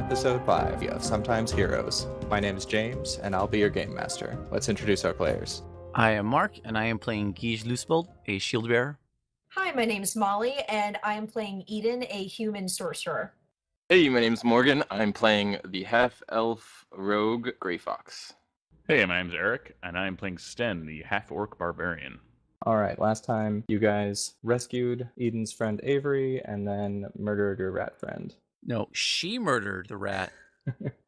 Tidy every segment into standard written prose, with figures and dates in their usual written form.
Episode 5 of Sometimes Heroes. My name is James, and I'll be your game master. Let's introduce our players. I am Mark, and I am playing Guige Loosebold, a shield bearer. Hi, my name is Molly, and I am playing Eden, a human sorcerer. Hey, my name's Morgan. I'm playing the half-elf rogue Grey Fox. Hey, my name's Eric, and I'm playing Sten, the half-orc barbarian. Alright, last time you guys rescued Eden's friend Avery, and then murdered your rat friend. No, she murdered the rat.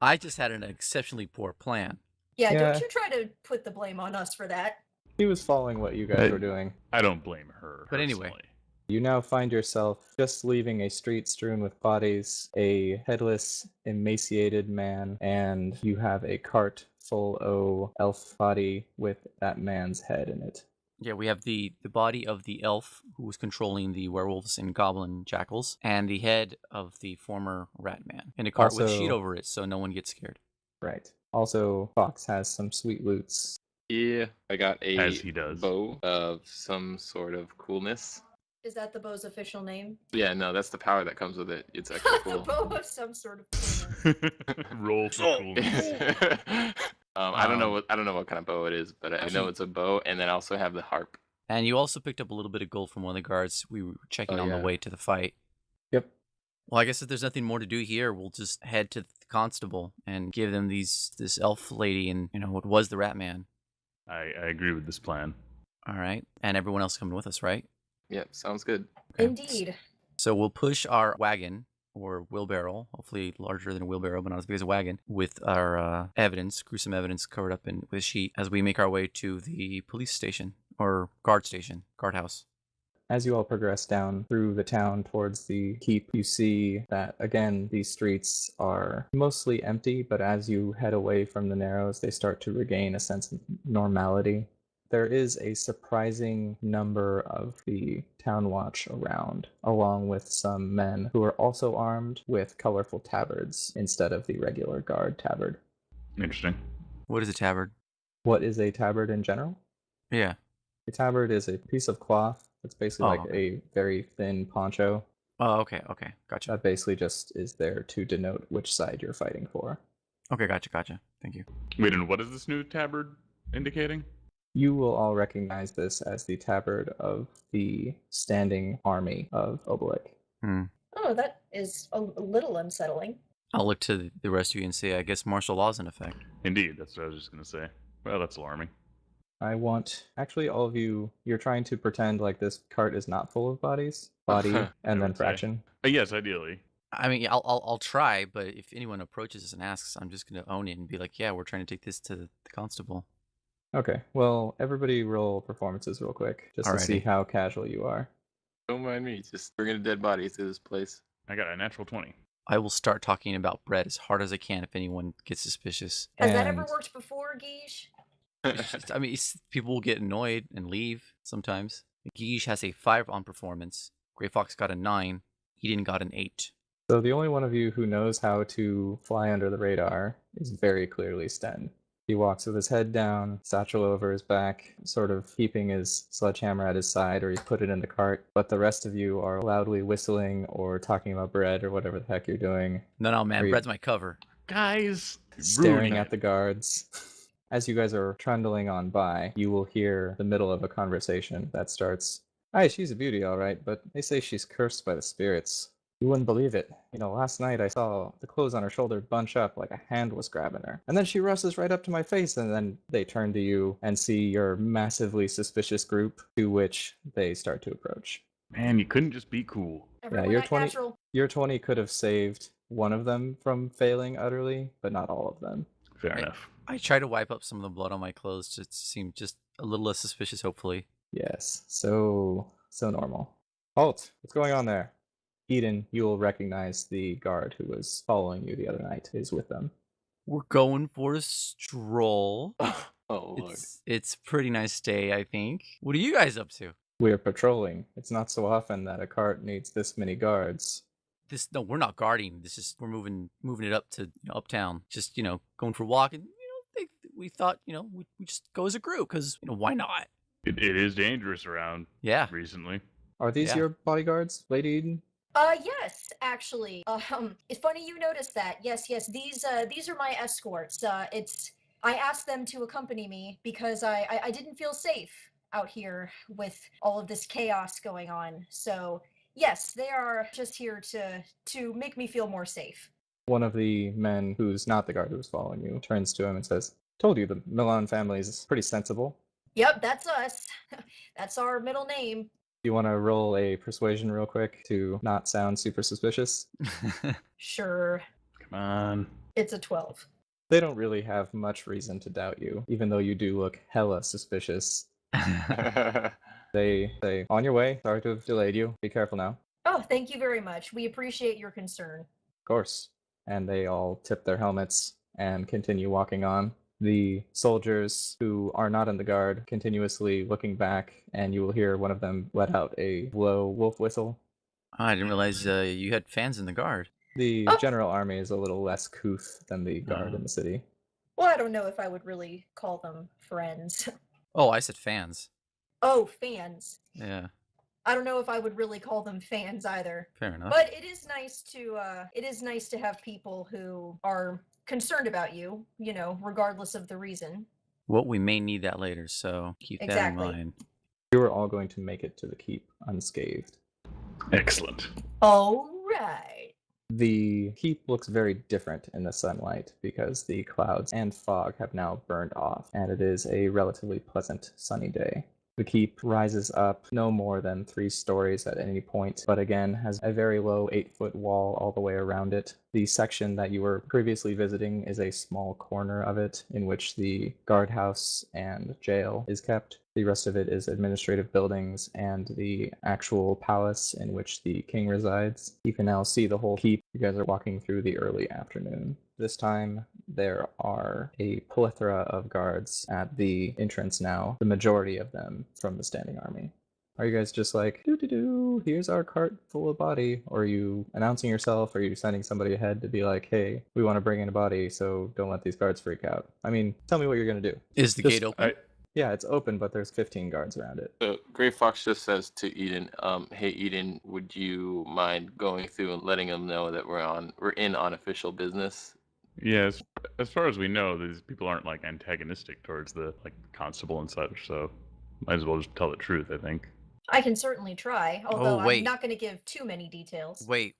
I just had an exceptionally poor plan. Yeah, Yeah. don't you try to put the blame on us for that. He was following what you guys were doing. I don't blame her. But anyway. personally. You now find yourself just leaving a street strewn with bodies, a headless, emaciated man, and you have a cart full of elf body with that man's head in it. Yeah, we have the body of the elf who was controlling the werewolves and goblin jackals, and the head of the former rat man in a cart with a sheet Also- over it so no one gets scared. Right. Also, Fox has some sweet loots. Yeah, I got a As he does. bow of some sort of coolness. Is that the bow's official name? Yeah, no, that's the power that comes with it. It's actually The cool. bow of some sort of coolness. Roll for coolness. I don't know what kind of bow it is, but I know Actually- it's a bow, and then I also have the harp. And you also picked up a little bit of gold from one of the guards we were checking Oh, on yeah. the way to the fight. Yep. Well, I guess if there's nothing more to do here, we'll just head to the constable and give them this elf lady and what was the rat man. I agree with this plan. All right, and everyone else coming with us, right? Yep, sounds good. Okay. Indeed. So we'll push our wagon or wheelbarrow, hopefully larger than a wheelbarrow, but not as big as a wagon, with our gruesome evidence covered up with a sheet as we make our way to the police station or guardhouse. As you all progress down through the town towards the keep, you see that, again, these streets are mostly empty, but as you head away from the Narrows, they start to regain a sense of normality. There is a surprising number of the town watch around, along with some men who are also armed with colorful tabards instead of the regular guard tabard. Interesting. What is a tabard? What is a tabard in general? Yeah. A tabard is a piece of cloth. It's basically like okay. a very thin poncho. Oh, okay, gotcha. That basically just is there to denote which side you're fighting for. Okay, gotcha. Thank you. Wait, and what is this new tabard indicating? You will all recognize this as the tabard of the standing army of Obelik. Oh, that is a little unsettling. I'll look to the rest of you and say, I guess martial law's in effect. Indeed, that's what I was just going to say. Well, that's alarming. I want, actually, all of you, you're trying to pretend like this cart is not full of bodies. Body, I and then would say. fraction. Yes, ideally. I mean, I'll try, but if anyone approaches us and asks, I'm just going to own it and be like, yeah, we're trying to take this to the constable. Okay, well, everybody roll performances real quick, just to see Alrighty. how casual you are. Don't mind me, just bringing a dead body to this place. I got a natural 20. I will start talking about bread as hard as I can if anyone gets suspicious. Has that ever And- worked before, Guige? It's just- I mean, people will get annoyed and leave sometimes. Guige has a 5 on performance. Grey Fox got a 9. Eden got an 8. So the only one of you who knows how to fly under the radar is very clearly Sten. He walks with his head down, satchel over his back, sort of keeping his sledgehammer at his side, or he's put it in the cart. But the rest of you are loudly whistling or talking about bread or whatever the heck you're doing, No, man, Agreed. bread's my cover. Guys! staring ruining at it. the guards. As you guys are trundling on by, you will hear the middle of a conversation that starts, "Hi, she's a beauty, all right, but they say she's cursed by the spirits. You wouldn't believe it. Last night I saw the clothes on her shoulder bunch up like a hand was grabbing her. And then she rushes right up to my face, and then they turn to you and see your massively suspicious group, to which they start to approach. Man, you couldn't just be cool. Everyone you're act 20 natural. Your 20 could have saved one of them from failing utterly, but not all of them. Fair Right. enough. I try to wipe up some of the blood on my clothes to seem just a little less suspicious, hopefully. Yes, so normal. Halt! What's going on there? Eden, you will recognize the guard who was following you the other night is with them. We're going for a stroll. Oh, Lord. It's a pretty nice day, I think. What are you guys up to? We are patrolling. It's not so often that a cart needs this many guards. No, we're not guarding. We're moving it up to uptown. Just going for a walk, and we thought we just go as a group because why not? It is dangerous around Yeah. recently. Are these Yeah. your bodyguards, Lady Eden? Yes, actually. It's funny you noticed that. Yes, yes. These are my escorts. I asked them to accompany me because I didn't feel safe out here with all of this chaos going on. So yes, they are just here to make me feel more safe. One of the men who's not the guard who's following you turns to him and says, "Told you the Milan family is pretty sensible. Yep, that's us. That's our middle name. You want to roll a persuasion real quick to not sound super suspicious?" Sure. Come on. It's a 12. They don't really have much reason to doubt you, even though you do look hella suspicious. They say, "On your way. Sorry to have delayed you. Be careful now." Oh, thank you very much. We appreciate your concern. Of course. And they all tip their helmets and continue walking on. The soldiers who are not in the guard continuously looking back, and you will hear one of them let out a low wolf whistle. I didn't realize you had fans in the guard. The general army is a little less couth than the guard in the city. Well, I don't know if I would really call them friends. Oh, I said fans. Oh, fans. Yeah, I don't know if I would really call them fans either. fair enough. But it is nice to have people who are concerned about you, regardless of the reason. Well, we may need that later, so keep Exactly. that in mind. You are all going to make it to the keep unscathed. Excellent. All right. The keep looks very different in the sunlight because the clouds and fog have now burned off, and it is a relatively pleasant sunny day. The keep rises up no more than 3 stories at any point, but again has a very low 8-foot wall all the way around it. The section that you were previously visiting is a small corner of it in which the guardhouse and jail is kept. The rest of it is administrative buildings and the actual palace in which the king resides. You can now see the whole keep. You guys are walking through the early afternoon. This time, there are a plethora of guards at the entrance now, the majority of them from the standing army. Are you guys just like, doo-doo-doo, here's our cart full of body? Or are you announcing yourself? Or are you sending somebody ahead to be like, hey, we want to bring in a body, so don't let these guards freak out? I mean, tell me what you're going to do. Is the gate open? Yeah, it's open, but there's 15 guards around it. So Gray Fox just says to Eden, "Hey Eden, would you mind going through and letting them know that we're in on official business?" Yes, as far as we know, these people aren't like antagonistic towards the constable and such, so might as well just tell the truth, I think. I can certainly try, although wait. I'm not going to give too many details. Wait.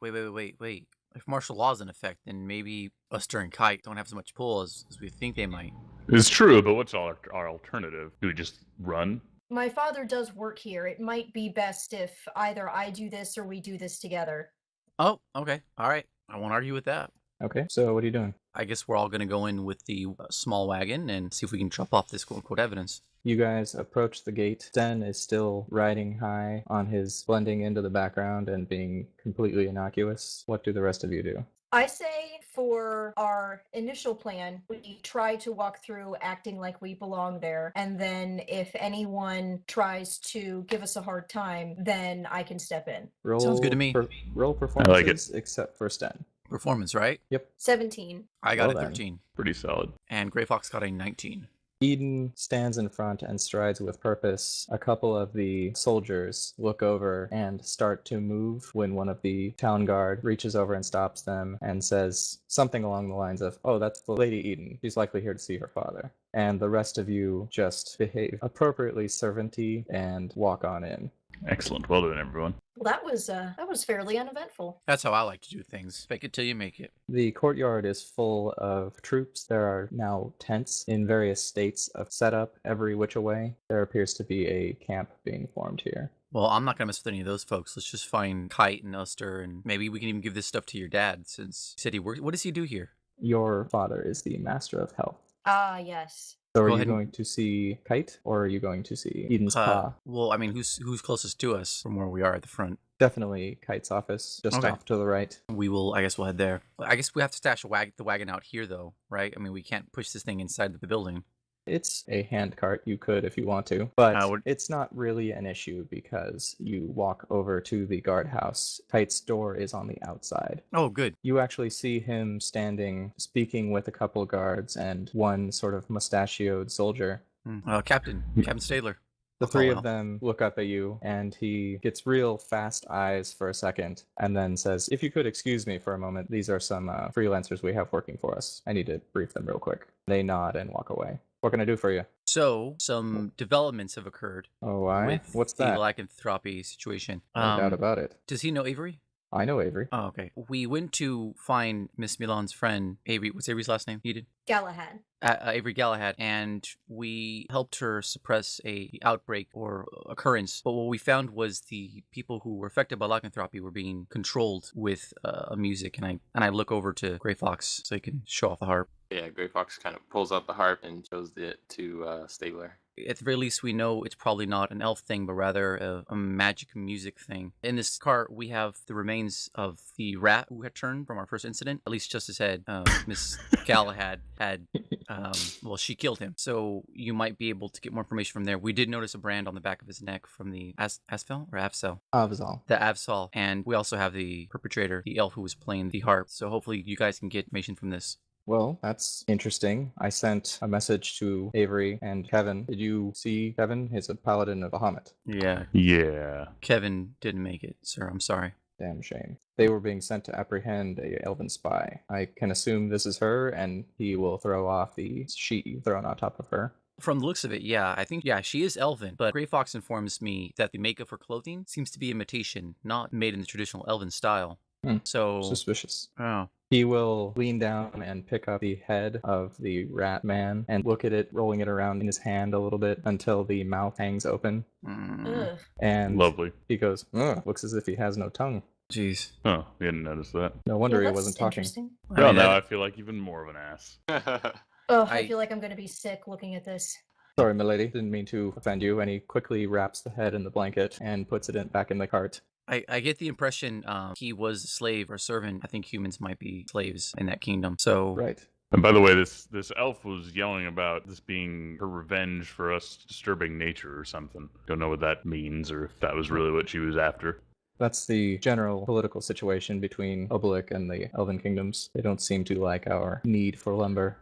If martial law's in effect, then maybe us during Kite don't have as much pull as we think they might. It's true, but what's our alternative? Do we just run? My father does work here. It might be best if either I do this or we do this together. Oh, okay. All right. I won't argue with that. Okay, so what are you doing? I guess we're all going to go in with the small wagon and see if we can drop off this quote-unquote evidence. You guys approach the gate. Sten is still riding high on his blending into the background and being completely innocuous. What do the rest of you do? I say for our initial plan, we try to walk through acting like we belong there. And then if anyone tries to give us a hard time, then I can step in. Sounds good to me. Roll performances, like it. except for Sten. Performance, right? 17. I got Well a then. 13. Pretty solid. And Gray Fox got a 19. Eden stands in front and strides with purpose. A couple of the soldiers look over and start to move when one of the town guard reaches over and stops them and says something along the lines of, "Oh, that's the Lady Eden. She's likely here to see her father." And the rest of you just behave appropriately servanty and walk on in. Excellent. Well done, everyone. Well, that was fairly uneventful. That's how I like to do things. Fake it till you make it. The courtyard is full of troops. There are now tents in various states of setup every which way. There appears to be a camp being formed here. Well, I'm not going to mess with any of those folks. Let's just find Kite and Uster, and maybe we can even give this stuff to your dad since he said he works. What does he do here? Your father is the master of health. Ah, yes. So are Go you ahead and- going to see Kite, or are you going to see Eden's Pa? Well, I mean, who's closest to us from where we are at the front? Definitely Kite's office, just Okay. off to the right. I guess we'll head there. I guess we have to stash the wagon out here, though, right? I mean, we can't push this thing inside the building. It's a hand cart, you could if you want to, but would- it's not really an issue because you walk over to the guardhouse. Kite's door is on the outside. Oh, good. You actually see him standing, speaking with a couple guards and one sort of mustachioed soldier. Captain Stadler. The I'll call three of Al. them look up at you, and he gets real fast eyes for a second, and then says, "If you could excuse me for a moment, these are some freelancers we have working for us. I need to brief them real quick." They nod and walk away. "What can I do for you?" So some developments have occurred Oh, why? with What's the that? lycanthropy situation. No doubt about it. Does he know Avery? I know Avery. Oh, okay. We went to find Miss Milan's friend, Avery. What's Avery's last name? Eden? Galahad. Avery Galahad, and we helped her suppress a outbreak or occurrence. But what we found was the people who were affected by lycanthropy were being controlled with music. And I look over to Gray Fox so he can show off the harp. Yeah, Gray Fox kind of pulls out the harp and shows it to Stabler. At the very least, we know it's probably not an elf thing, but rather a magic music thing. In this cart, we have the remains of the rat who had turned from our first incident. At least just his head. Miss Galahad had, well, she killed him. So you might be able to get more information from there. We did notice a brand on the back of his neck from the Asfel or Avsel? Avzal. The Avsal. And we also have the perpetrator, the elf who was playing the harp. So hopefully you guys can get information from this. Well, that's interesting. I sent a message to Avery and Kevin. Did you see Kevin? He's a paladin of Bahamut. Yeah. Yeah. Kevin didn't make it, sir. I'm sorry. Damn shame. They were being sent to apprehend a elven spy. I can assume this is her, and he will throw off the sheet you've thrown on top of her. From the looks of it, yeah, I think, yeah, she is elven, but Gray Fox informs me that the makeup for clothing seems to be imitation, not made in the traditional elven style. So, Suspicious. oh, He will lean down and pick up the head of the rat man and look at it, rolling it around in his hand a little bit until the mouth hangs open. Ugh. And Lovely. he goes, "Ugh, looks as if he has no tongue." jeez. Oh, we hadn't noticed that. No wonder Well, he that's wasn't talking. interesting. I Well, mean, now that- I feel like even more of an ass. Oh, I I- feel like I'm gonna be sick looking at this. Sorry, milady, didn't mean to offend you. And he quickly wraps the head in the blanket and puts it back in the cart. I get the impression he was a slave or a servant. I think humans might be slaves in that kingdom. So, Right. And by the way, this elf was yelling about this being her revenge for us disturbing nature or something. Don't know what that means or if that was really what she was after. That's the general political situation between Obelisk and the Elven Kingdoms. They don't seem to like our need for lumber.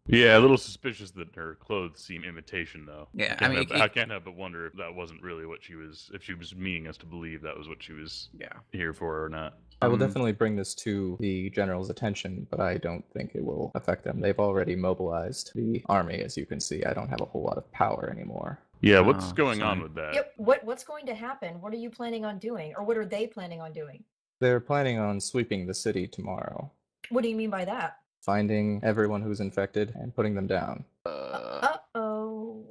Yeah, a little suspicious that her clothes seem imitation, though. Yeah, I, I mean, can't help but wonder if that wasn't really what she was, if she was meaning us to believe that was what she was yeah. here for or not. I will definitely bring this to the general's attention, but I don't think it will affect them. They've already mobilized the army, as you can see. I don't have a whole lot of power anymore. Yeah, what's Oh, going on sorry. with that? Yep. What's going to happen? What are you planning on doing, or what are they planning on doing? They're planning on sweeping the city tomorrow, What do you mean by that? finding everyone who's infected and putting them down. Uh-oh.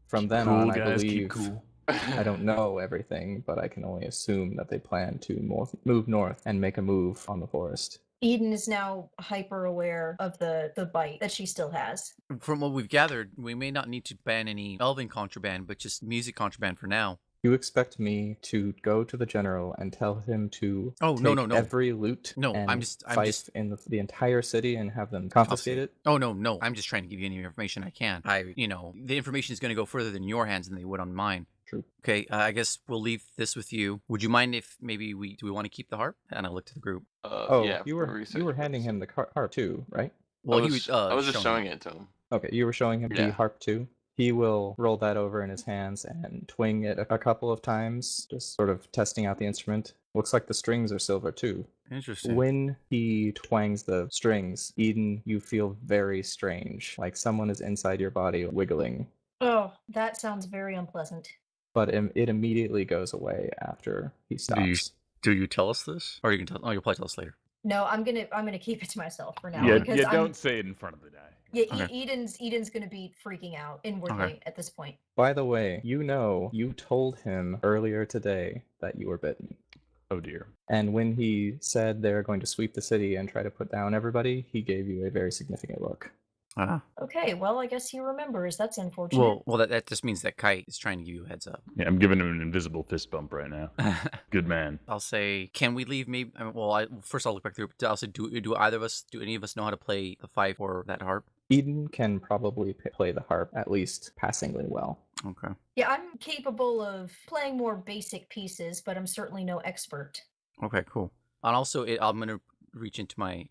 From then Cool on, I guys, believe, keep cool. I don't know everything, but I can only assume that they plan to move north and make a move on the forest. Eden is now hyper aware of the bite that she still has. From what we've gathered, we may not need to ban any elven contraband, but just music contraband for now. You expect me to go to the general and tell him to Oh, no, take no. every loot No, and I'm just- fife in the entire city and have them confiscate it? Oh, no. I'm just trying to give you any information I can. The information is going to go further than your hands than they would on mine. True. Okay, I guess we'll leave this with you. Would you mind if maybe do we want to keep the harp? And I look to the group. Oh, yeah, you for were research handing him the harp too, right? Well, I he was, was. I was just showing it to him. Okay, you were showing him Yeah. the harp too. He will roll that over in his hands and twing it a couple of times, just sort of testing out the instrument. Looks like the strings are silver too. Interesting. When he twangs the strings, Eden, you feel very strange, like someone is inside your body wiggling. Oh, that sounds very unpleasant. But it immediately goes away after he stops. Do you tell us this, or you can tell? Oh, you'll probably tell us later. No, I'm gonna keep it to myself for now. Yeah, because yeah, I'm- don't say it in front of the guy. Yeah, Okay. Eden's gonna be freaking out inwardly at this point. By the way, you told him earlier today that you were bitten. Oh dear. And when he said they're going to sweep the city and try to put down everybody, he gave you a very significant look. Okay, well, I guess he remembers. That's unfortunate. Well, that just means that Kite is trying to give you a heads up. Yeah, I'm giving him an invisible fist bump right now. Good man. I'll say, can we leave? Maybe. First I'll look back through. I'll say, do any of us know how to play the fife or that harp? Eden can probably play the harp at least passingly well. Okay. Yeah, I'm capable of playing more basic pieces, but I'm certainly no expert. Okay. Cool. And also, I'm gonna reach into my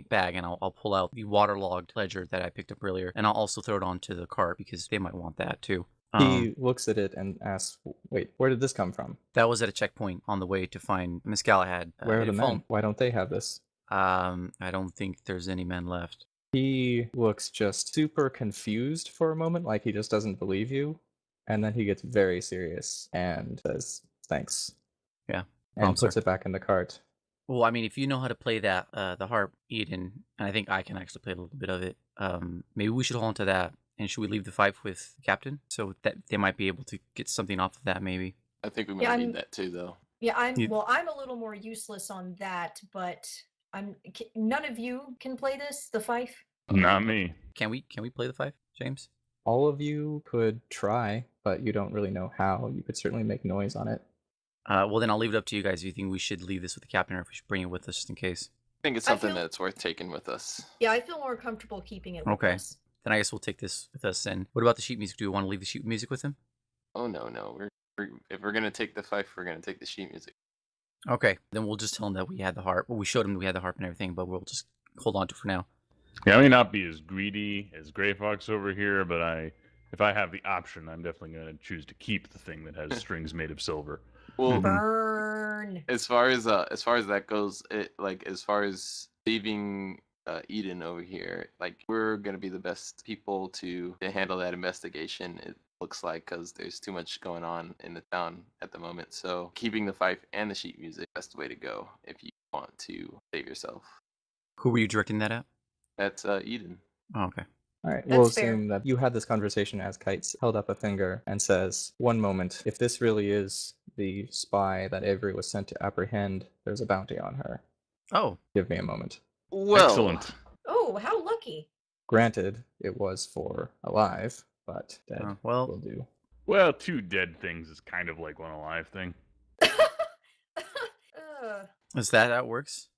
bag and I'll pull out the waterlogged ledger that I picked up earlier, and I'll also throw it onto the cart because they might want that too. He looks at it and asks, wait, where did this come from? That was at a checkpoint on the way to find Miss Galahad. Where are it the had men? fallen. Why don't they have this? I don't think there's any men left. He looks just super confused for a moment, like he just doesn't believe you. And then he gets very serious and says, thanks. Yeah. And Sir. puts it back in the cart. Well, I mean, if you know how to play that, the harp, Eden, and I think I can actually play a little bit of it, maybe we should hold on to that. And should we leave the fife with the captain so that they might be able to get something off of that, maybe? I think we might need that too, though. Yeah, I'm a little more useless on that, but none of you can play this, the fife? Not me. Can we play the fife, James? All of you could try, but you don't really know how. You could certainly make noise on it. Well, then I'll leave it up to you guys. Do you think we should leave this with the captain or if we should bring it with us just in case? I think it's something that's worth taking with us. Yeah, I feel more comfortable keeping it with us. Then I guess we'll take this with us. And what about the sheet music? Do we want to leave the sheet music with him? Oh, no. If we're going to take the fife, we're going to take the sheet music. Okay. Then we'll just tell him that we had the harp. Well, we showed him that we had the harp and everything, but we'll just hold on to it for now. Yeah, I may not be as greedy as Grey Fox over here, but if I have the option, I'm definitely going to choose to keep the thing that has strings made of silver. Well, burn. As far as that goes, as far as saving Eden over here, we're gonna be the best people to handle that investigation. It looks like because there's too much going on in the town at the moment. So keeping the fife and the sheet music, that's the way to go if you want to save yourself. Who were you directing that at? That's Eden. Oh, okay. All right, That's we'll fair. assume that you had this conversation as Kites held up a finger and says, one moment, if this really is the spy that Avery was sent to apprehend, there's a bounty on her. Oh. Give me a moment. Well, Excellent. Oh, how lucky. Granted, it was for alive, but dead will do. Well, 2 dead things is kind of like 1 alive thing. Is that how it works?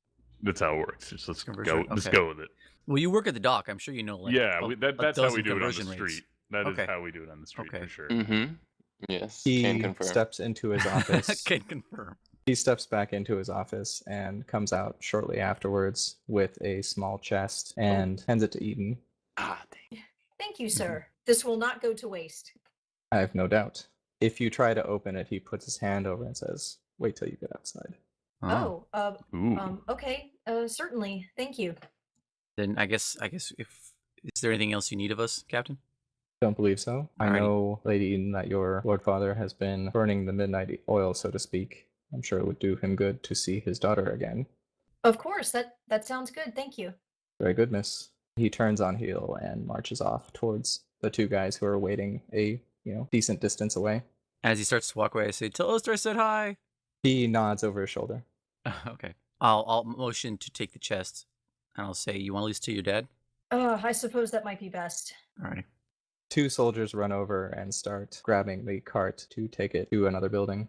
That's how it works. Let's Conversion, go. Let's go with it. Well, you work at the dock. I'm sure you know. That's how we do it on the conversion rates. street. That is how we do it on the street for sure. Mm-hmm. Yes. He can confirm. steps into his office. Can confirm. He steps back into his office and comes out shortly afterwards with a small chest and hands it to Eden. Thank you, sir. This will not go to waste. I have no doubt. If you try to open it, he puts his hand over and says, wait till you get outside. Okay. Certainly. Thank you. Then I guess if is there anything else you need of us, Captain? Don't believe so. I know, Lady Eden, that your Lord Father has been burning the midnight oil, so to speak. I'm sure it would do him good to see his daughter again. Of course. That sounds good. Thank you. Very good, miss. He turns on heel and marches off towards the 2 guys who are waiting a decent distance away. As he starts to walk away, I say, "Tell Oster I said hi." He nods over his shoulder. Okay. I'll motion to take the chest, and I'll say, "You want to leave this to your dad?" I suppose that might be best. Alrighty. 2 soldiers run over and start grabbing the cart to take it to another building.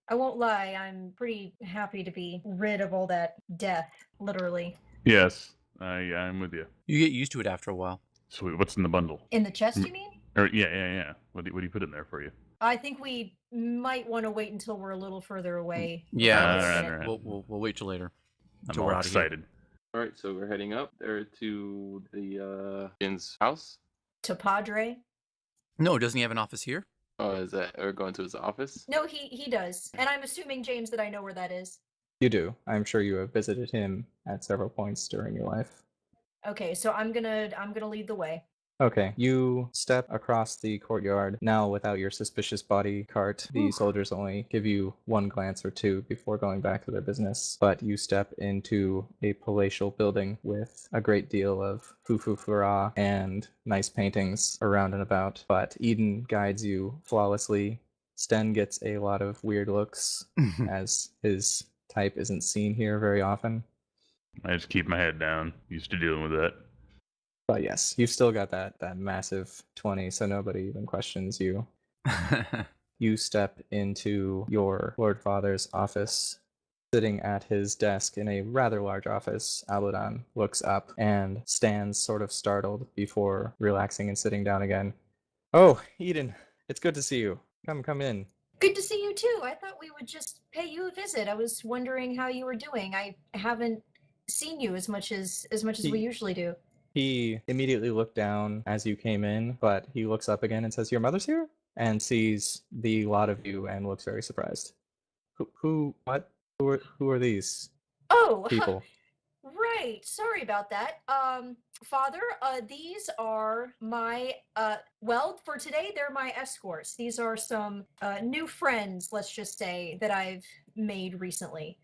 I won't lie, I'm pretty happy to be rid of all that death, literally. Yes, I'm with you. You get used to it after a while. Sweet. What's in the bundle? In the chest, you mean? Yeah. What do you put in there for you? I think we might want to wait until we're a little further away. Yeah, all right. We'll wait till later. I'm all excited. All right, so we're heading up there to the Jin's house. To Padre? No, doesn't he have an office here? Oh, is that we're going to his office? No, he does. And I'm assuming, James, that I know where that is. You do. I'm sure you have visited him at several points during your life. Okay, so I'm gonna lead the way. Okay, you step across the courtyard, now without your suspicious body cart. The soldiers only give you 1 glance or 2 before going back to their business, but you step into a palatial building with a great deal of foo-foo-fura and nice paintings around and about, but Eden guides you flawlessly. Sten gets a lot of weird looks, as his type isn't seen here very often. I just keep my head down. Used to dealing with that. But yes, you've still got that massive 20, so nobody even questions you. You step into your Lord Father's office. Sitting at his desk in a rather large office, Abaddon looks up and stands sort of startled before relaxing and sitting down again. Oh, Eden, it's good to see you. Come in. Good to see you too. I thought we would just pay you a visit. I was wondering how you were doing. I haven't seen you as much as we usually do. He immediately looked down as you came in, but he looks up again and says, "Your mother's here?" and sees the lot of you and looks very surprised. What? Who are these Oh, people? right. Sorry about that. Father, these are my, well, for today, they're my escorts. These are some new friends, let's just say, that I've made recently.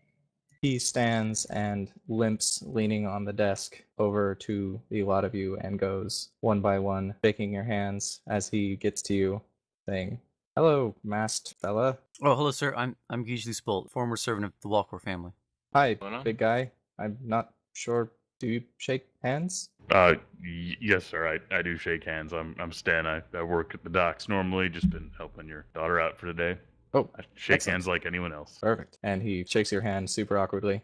He stands and limps, leaning on the desk, over to the lot of you and goes one by one, shaking your hands as he gets to you, saying, "Hello, masked fella. Oh, hello, sir. I'm Gisli Spolt, former servant of the Walker family. Hi, Going on? big guy. I'm not sure. Do you shake hands?" Yes, sir. I do shake hands. I'm Stan. I work at the docks normally. Just been helping your daughter out for today. Oh, I shake excellent. hands like anyone else. Perfect. And he shakes your hand super awkwardly.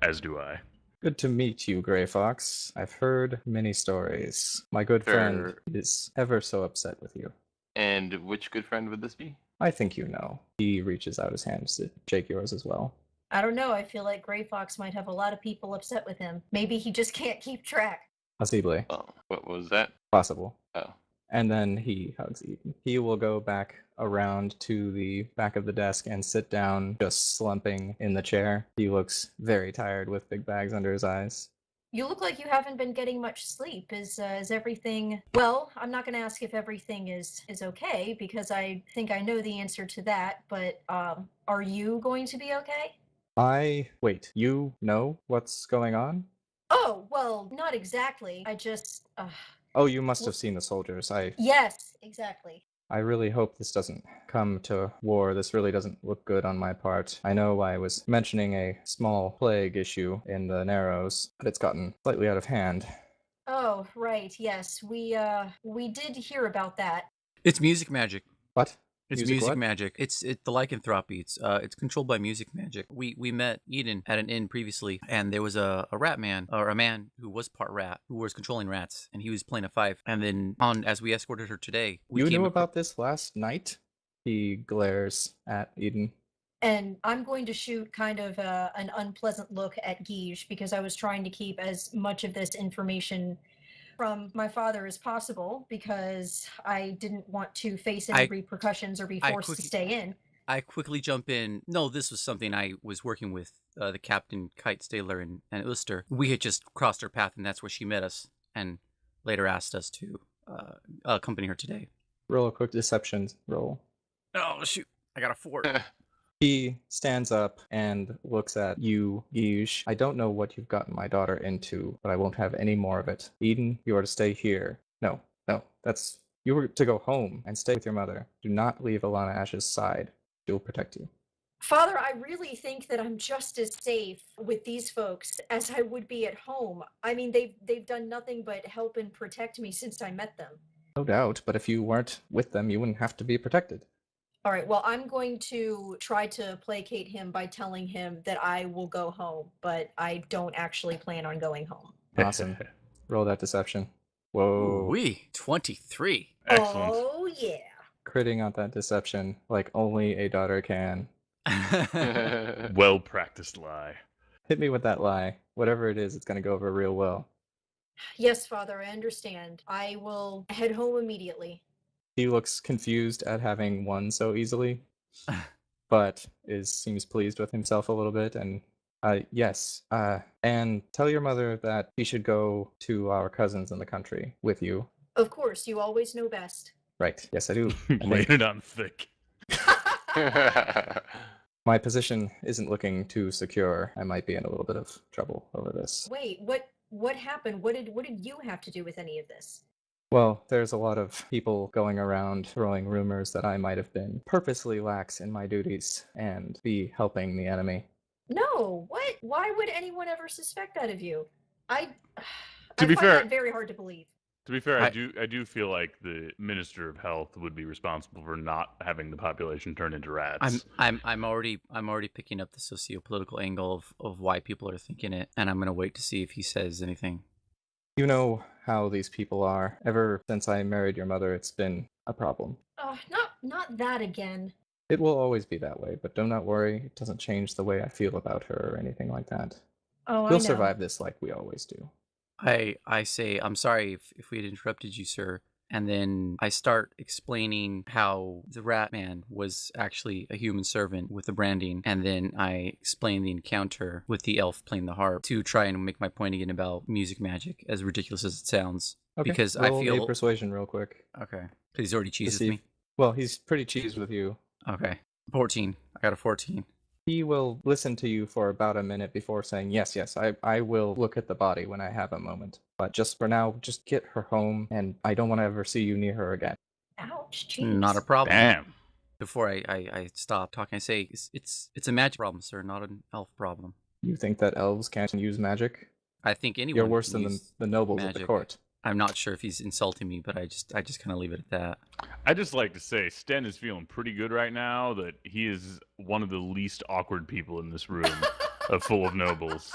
As do I. Good to meet you, Grey Fox. I've heard many stories. My good friend Sure. is ever so upset with you. And which good friend would this be? I think you know. He reaches out his hands to shake yours as well. I don't know. I feel like Gray Fox might have a lot of people upset with him. Maybe he just can't keep track. Possibly. Oh, what was that? Possible. Oh. And then he hugs Eden. He will go back around to the back of the desk and sit down, just slumping in the chair. He looks very tired with big bags under his eyes. You look like you haven't been getting much sleep. Is everything well? I'm not going to ask if everything is okay because I think I know the answer to that. But are you going to be okay? Wait, you know what's going on? Oh well, not exactly. I just Oh, you must have seen the soldiers. yes, exactly. I really hope this doesn't come to war. This really doesn't look good on my part. I know I was mentioning a small plague issue in the Narrows, but it's gotten slightly out of hand. Oh right, yes, we did hear about that. It's music magic. What? It's Music music what? magic. It's the lycanthropy. It's controlled by music magic. We met Eden at an inn previously, and there was a rat man or a man who was part rat who was controlling rats, and he was playing a fife. And then as we escorted her today, we You came knew acro- about this last night? He glares at Eden. And I'm going to shoot kind of an unpleasant look at Guige because I was trying to keep as much of this information from my father as possible because I didn't want to face any I repercussions or be I forced to quickly stay in. I quickly jump in. No, this was something I was working with the captain Kite Staler and Uster. We had just crossed her path, and that's where she met us, and later asked us to accompany her today. Roll a quick deception roll. Oh shoot! I got a 4. He stands up and looks at you, Guige. I don't know what you've gotten my daughter into, but I won't have any more of it. Eden, you are to stay here. No, that's... You were to go home and stay with your mother. Do not leave Alana Ash's side. She'll protect you. Father, I really think that I'm just as safe with these folks as I would be at home. I mean, they've done nothing but help and protect me since I met them. No doubt, but if you weren't with them, you wouldn't have to be protected. All right, well, I'm going to try to placate him by telling him that I will go home, but I don't actually plan on going home. Awesome. Roll that deception. Whoa. Ooh-wee, 23. Excellent. Oh, yeah. Critting on that deception like only a daughter can. Well practiced lie. Hit me with that lie. Whatever it is, it's going to go over real well. Yes, Father, I understand. I will head home immediately. He looks confused at having won so easily, but seems pleased with himself a little bit. And yes, and tell your mother that she should go to our cousins in the country with you. Of course, you always know best. Right. Yes, I do. Laying it on thick. My position isn't looking too secure. I might be in a little bit of trouble over this. Wait, what happened? What did you have to do with any of this? Well, there's a lot of people going around throwing rumors that I might have been purposely lax in my duties and be helping the enemy. No, what? Why would anyone ever suspect that of you? I To be find fair- that very hard to believe. To be fair, I do feel like the Minister of Health would be responsible for not having the population turn into rats. I'm already picking up the socio-political angle of why people are thinking it, and I'm gonna wait to see if he says anything. You know how these people are. Ever since I married your mother, it's been a problem. Not that again. It will always be that way, but do not worry. It doesn't change the way I feel about her or anything like that. Oh, I We'll know. survive this like we always do. I say I'm sorry if we had interrupted you, sir. And then I start explaining how the rat man was actually a human servant with the branding. And then I explain the encounter with the elf playing the harp to try and make my point again about music magic, as ridiculous as it sounds. Okay. Because Roll I feel... a persuasion real quick. Okay. Because he's already to cheesed see with me. Well, he's pretty cheesed with you. Okay. 14. I got a 14. He will listen to you for about a minute before saying, yes, I will look at the body when I have a moment. But just for now, just get her home, and I don't want to ever see you near her again. Ouch, jeez. Not a problem. Damn. Before I stop talking, I say, it's a magic problem, sir, not an elf problem. You think that elves can't use magic? I think anyone You're worse can than use the nobles at magic. the court. I'm not sure if he's insulting me, but I just kind of leave it at that. I just like to say Sten is feeling pretty good right now that he is one of the least awkward people in this room full of nobles.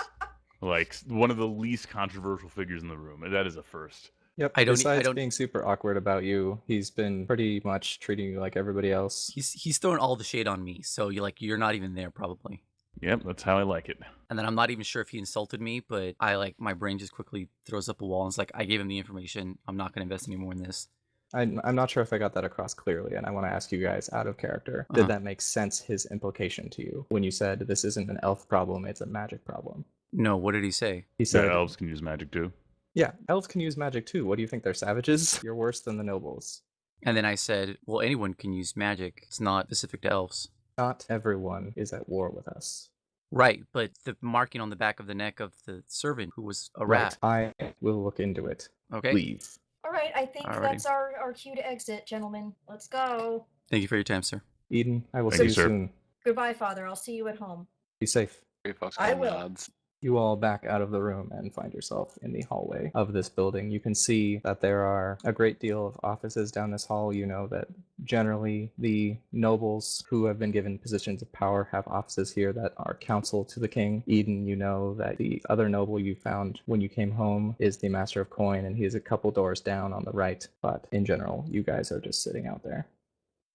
Like, one of the least controversial figures in the room. That is a first. Yep. Besides being super awkward about you, he's been pretty much treating you like everybody else. He's throwing all the shade on me, so you're not even there probably. Yep, that's how I like it. And then I'm not even sure if he insulted me, but my brain just quickly throws up a wall and it's like, I gave him the information. I'm not going to invest any more in this. I'm not sure if I got that across clearly, and I want to ask you guys out of character. Did that make sense, his implication to you, when you said this isn't an elf problem, it's a magic problem? No, what did he say? He said, Yeah, elves can use magic too. Yeah, elves can use magic too. What do you think, they're savages? You're worse than the nobles. And then I said, well, anyone can use magic. It's not specific to elves. Not everyone is at war with us. Right, but the marking on the back of the neck of the servant who was a rat. Right. I will look into it. Okay. Leave. All right, I think Alrighty. that's our cue to exit, gentlemen. Let's go. Thank you for your time, sir. Eden, I will Thank see you, you sir. soon. Goodbye, Father. I'll see you at home. Be safe. Great Fox I Clan will. nods. You all back out of the room and find yourself in the hallway of this building. You can see that there are a great deal of offices down this hall. You know that generally the nobles who have been given positions of power have offices here that are counsel to the king. Eden, you know that the other noble you found when you came home is the Master of Coin, and he is a couple doors down on the right. But in general, you guys are just sitting out there.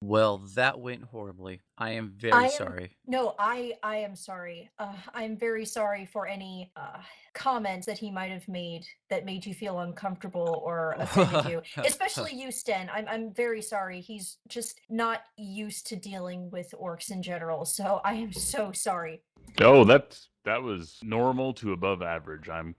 Well, that went horribly. I am I very am- sorry. No, I am sorry. I'm very sorry for any comments that he might have made that made you feel uncomfortable or offended you. Especially you, Sten. I'm very sorry. He's just not used to dealing with orcs in general, so I am so sorry. Oh, that was normal to above average. I'm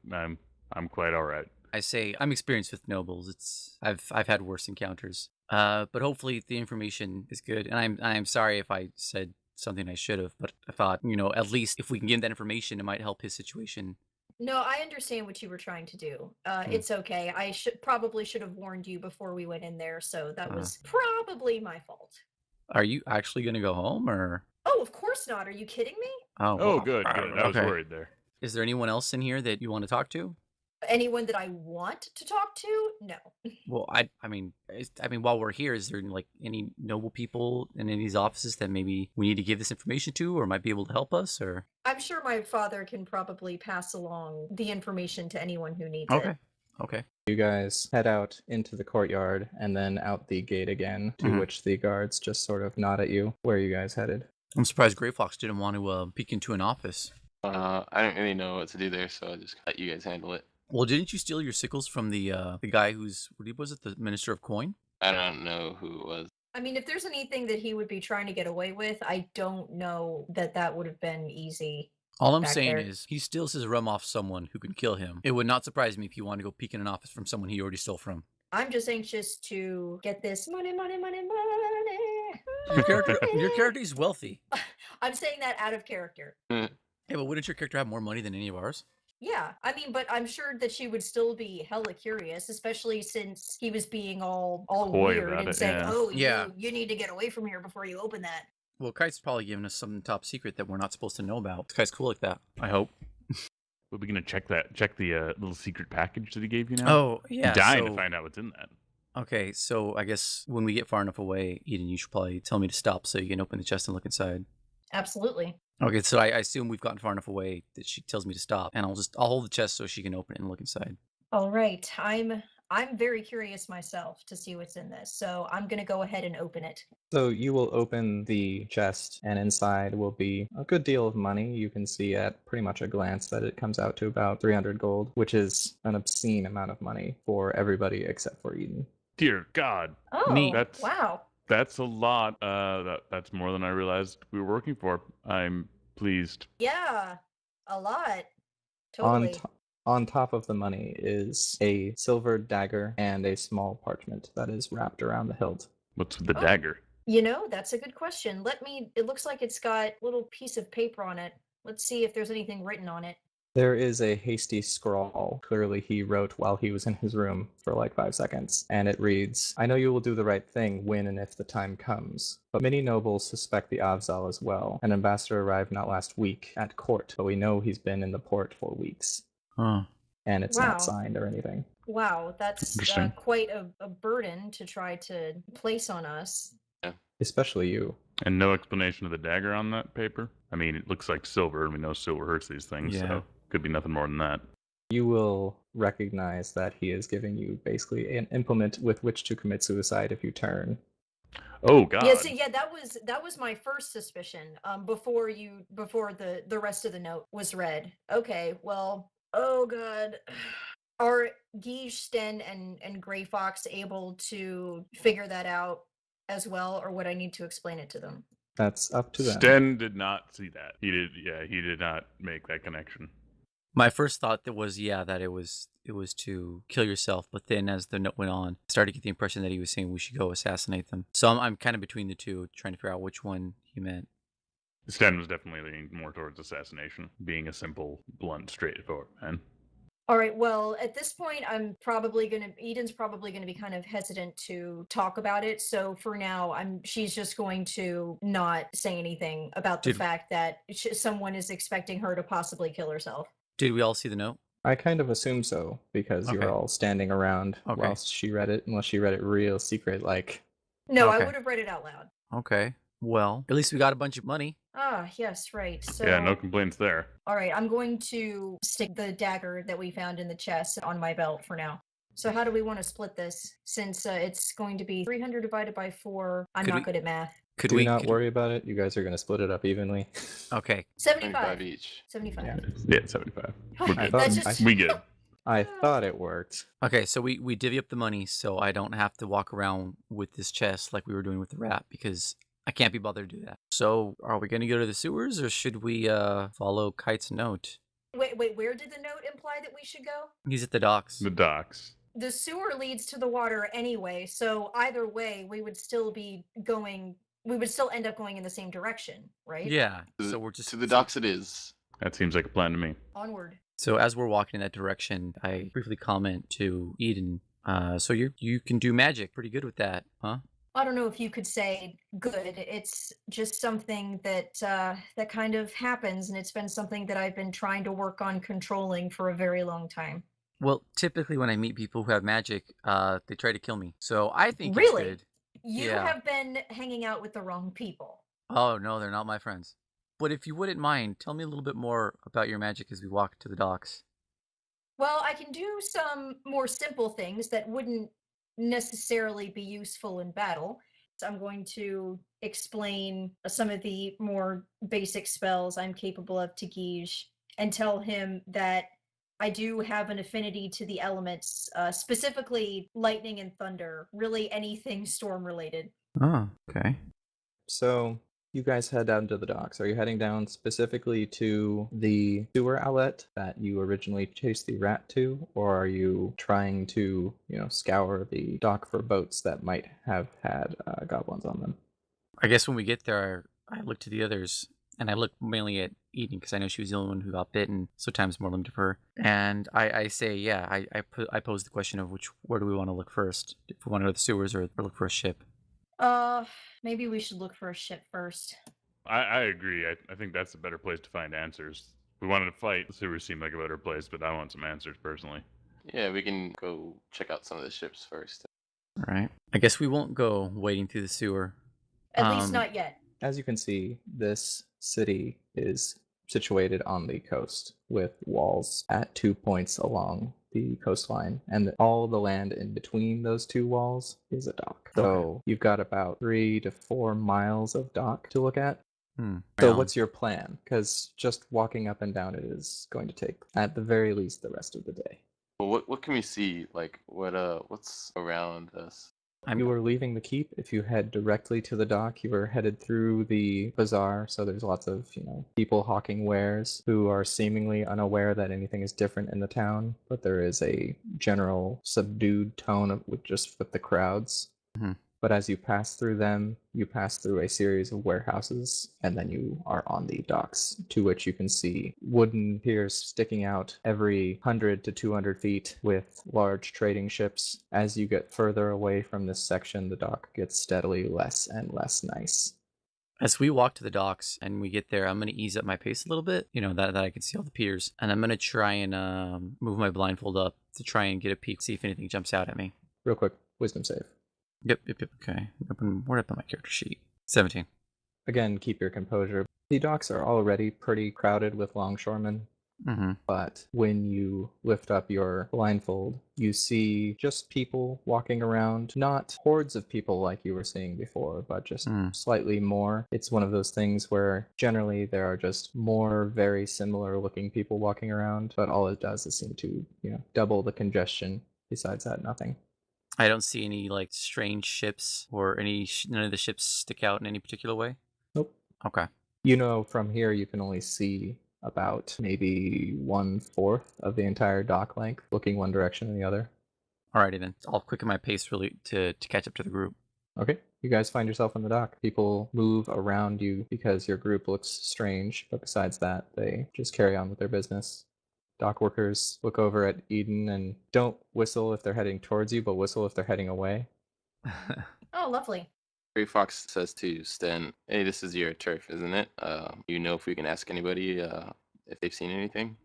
quite all right. I say I'm experienced with nobles. I've had worse encounters. But hopefully the information is good. And I'm sorry if I said something I should have, but I thought, at least if we can give him that information, it might help his situation. No, I understand what you were trying to do. It's okay. I probably should have warned you before we went in there, so that was probably my fault. Are you actually going to go home or? Oh, of course not. Are you kidding me? Oh, well, good. I was worried there. Is there anyone else in here that you want to talk to? Anyone that I want to talk to? No. Well, I mean, while we're here, is there like any noble people in any of these offices that maybe we need to give this information to, or might be able to help us, or? I'm sure my father can probably pass along the information to anyone who needs it. Okay. You guys head out into the courtyard and then out the gate again, to which the guards just sort of nod at you. Where are you guys headed? I'm surprised Grey Fox didn't want to peek into an office. I don't really know what to do there, so I'll just let you guys handle it. Well, didn't you steal your sickles from the guy who's, was it the Minister of Coin? I don't know who it was. I mean, if there's anything that he would be trying to get away with, I don't know that would have been easy. All I'm back saying there. is he steals his rum off someone who can kill him. It would not surprise me if he wanted to go peek in an office from someone he already stole from. I'm just anxious to get this money. Your character is wealthy. I'm saying that out of character. Yeah, but wouldn't your character have more money than any of ours? Yeah, I mean, but I'm sure that she would still be hella curious, especially since he was being all Coy weird about and it, saying, yeah. "Oh, Yeah. you need to get away from here before you open that." Well, Kite's probably giving us something top secret that we're not supposed to know about. Kite's cool like that, I hope. We're gonna check the little secret package that he gave you now. Oh, yeah. I'm dying so, to find out what's in that. Okay, so I guess when we get far enough away, Eden, you should probably tell me to stop so you can open the chest and look inside. Absolutely. Okay, so I assume we've gotten far enough away that she tells me to stop, and I'll hold the chest so she can open it and look inside. All right, I'm very curious myself to see what's in this, so I'm gonna go ahead and open it. So you will open the chest, and inside will be a good deal of money. You can see at pretty much a glance that it comes out to about 300 gold, which is an obscene amount of money for everybody except for Eden. Dear God, Oh, Neat. wow. that's a lot. That's more than I realized we were working for. I'm pleased. Yeah, a lot. On, Totally. on top of the money is a silver dagger and a small parchment that is wrapped around the hilt. What's with the Oh. dagger? You know, that's a good question. It looks like it's got a little piece of paper on it. Let's see if there's anything written on it. There is a hasty scrawl. Clearly, he wrote while he was in his room for like 5 seconds, and it reads, "I know you will do the right thing when and if the time comes, but many nobles suspect the Avzal as well. An ambassador arrived not last week at court, but we know he's been in the port for weeks." Huh. And it's Wow. not signed or anything. Wow, that's Interesting. quite a burden to try to place on us. Especially you. And no explanation of the dagger on that paper? I mean, it looks like silver, and we know silver hurts these things, Yeah. so could be nothing more than that. You will recognize that he is giving you basically an implement with which to commit suicide if you turn. Oh, God. Yeah, so yeah, that was my first suspicion. Before the rest of the note was read. Okay, well, oh God. Are Guige, Sten, and Gray Fox able to figure that out as well, or would I need to explain it to them? That's up to them. Sten did not see that. He did not make that connection. My first thought that was that it was to kill yourself, but then as the note went on, I started to get the impression that he was saying we should go assassinate them. So I'm kind of between the two, trying to figure out which one he meant. Sten was definitely leaning more towards assassination, being a simple, blunt, straightforward man. All right, well, at this point, Eden's probably gonna be kind of hesitant to talk about it. So for now, she's just going to not say anything about the fact that someone is expecting her to possibly kill herself. Did we all see the note? I kind of assume so, because you were Okay. all standing around Okay. whilst she read it, unless she read it real secret, like... No, I Okay. would have read it out loud. Okay. Well, at least we got a bunch of money. Ah, yes, right. So Yeah, no complaints there. all right, I'm going to stick the dagger that we found in the chest on my belt for now. So how do we want to split this? Since it's going to be 300 divided by 4. I'm not good at math. Do not worry about it. You guys are going to split it up evenly. Okay. 75 each. 75. Yeah. Yeah, 75. I We're thought- That's We good. I thought it worked. Okay, so we divvy up the money so I don't have to walk around with this chest like we were doing with the rat, because I can't be bothered to do that. So are we going to go to the sewers, or should we follow Kite's note? Wait, where did the note imply that we should go? He's at the docks. The docks. The sewer leads to the water anyway, so either way, we would still end up going in the same direction, right? Yeah. To, So we're just to the docks it is. That seems like a plan to me. Onward. So as we're walking in that direction, I briefly comment to Eden. So you can do magic, pretty good with that, huh? I don't know if you could say good. It's just something that that kind of happens, and it's been something that I've been trying to work on controlling for a very long time. Well, typically when I meet people who have magic, they try to kill me. So I think Really? it's good. You Yeah. have been hanging out with the wrong people. Oh no, they're not my friends. But if you wouldn't mind, tell me a little bit more about your magic as we walk to the docks. Well, I can do some more simple things that wouldn't necessarily be useful in battle. So I'm going to explain some of the more basic spells I'm capable of to Guige and tell him that I do have an affinity to the elements, specifically lightning and thunder, really anything storm related. Oh, okay. So you guys head down to the docks. Are you heading down specifically to the sewer outlet that you originally chased the rat to, or are you trying to, scour the dock for boats that might have had goblins on them? I guess when we get there, I look to the others, and I look mainly at Eden because I know she was the only one who got bitten, so time's more limited for her. And I say, I pose the question of where do we want to look first? If we want to go to the sewers or look for a ship? Maybe we should look for a ship first. I agree. I think that's a better place to find answers. If we wanted to fight, the sewers seem like a better place, but I want some answers personally. Yeah, we can go check out some of the ships first. All right. I guess we won't go wading through the sewer. At least not yet. As you can see, this city is situated on the coast with walls at 2 points along the coastline, and all the land in between those two walls is a dock. So you've got about 3 to 4 miles of dock to look at. So what's your plan? Because just walking up and down it is going to take, at the very least, the rest of the day. Well, what can we see? Like what's around us? I'm You were leaving the keep. If you head directly to the dock, you were headed through the bazaar. So there's lots of, people hawking wares who are seemingly unaware that anything is different in the town. But there is a general subdued tone with the crowds. Mhm. But as you pass through them, you pass through a series of warehouses, and then you are on the docks, to which you can see wooden piers sticking out every 100 to 200 feet with large trading ships. As you get further away from this section, the dock gets steadily less and less nice. As we walk to the docks and we get there, I'm going to ease up my pace a little bit, that I can see all the piers. And I'm going to try and move my blindfold up to try and get a peek, see if anything jumps out at me. Real quick, wisdom save. Yep. Okay. Where'd I put my character sheet? 17. Again, keep your composure. The docks are already pretty crowded with longshoremen, Mm-hmm. but when you lift up your blindfold, you see just people walking around, not hordes of people like you were seeing before, but just slightly more. It's one of those things where generally there are just more very similar looking people walking around, but all it does is seem to, double the congestion. Besides that, nothing. I don't see any like strange ships or none of the ships stick out in any particular way. Nope. Okay. From here you can only see about maybe 1/4 of the entire dock length, looking one direction and the other. Alrighty then. I'll quicken my pace really to catch up to the group. Okay. You guys find yourself in the dock. People move around you because your group looks strange, but besides that, they just carry on with their business. Dock workers look over at Eden and don't whistle if they're heading towards you, but whistle if they're heading away. Oh, lovely. Gray Fox says to Sten, "Hey, this is your turf, isn't it? You know if we can ask anybody if they've seen anything?"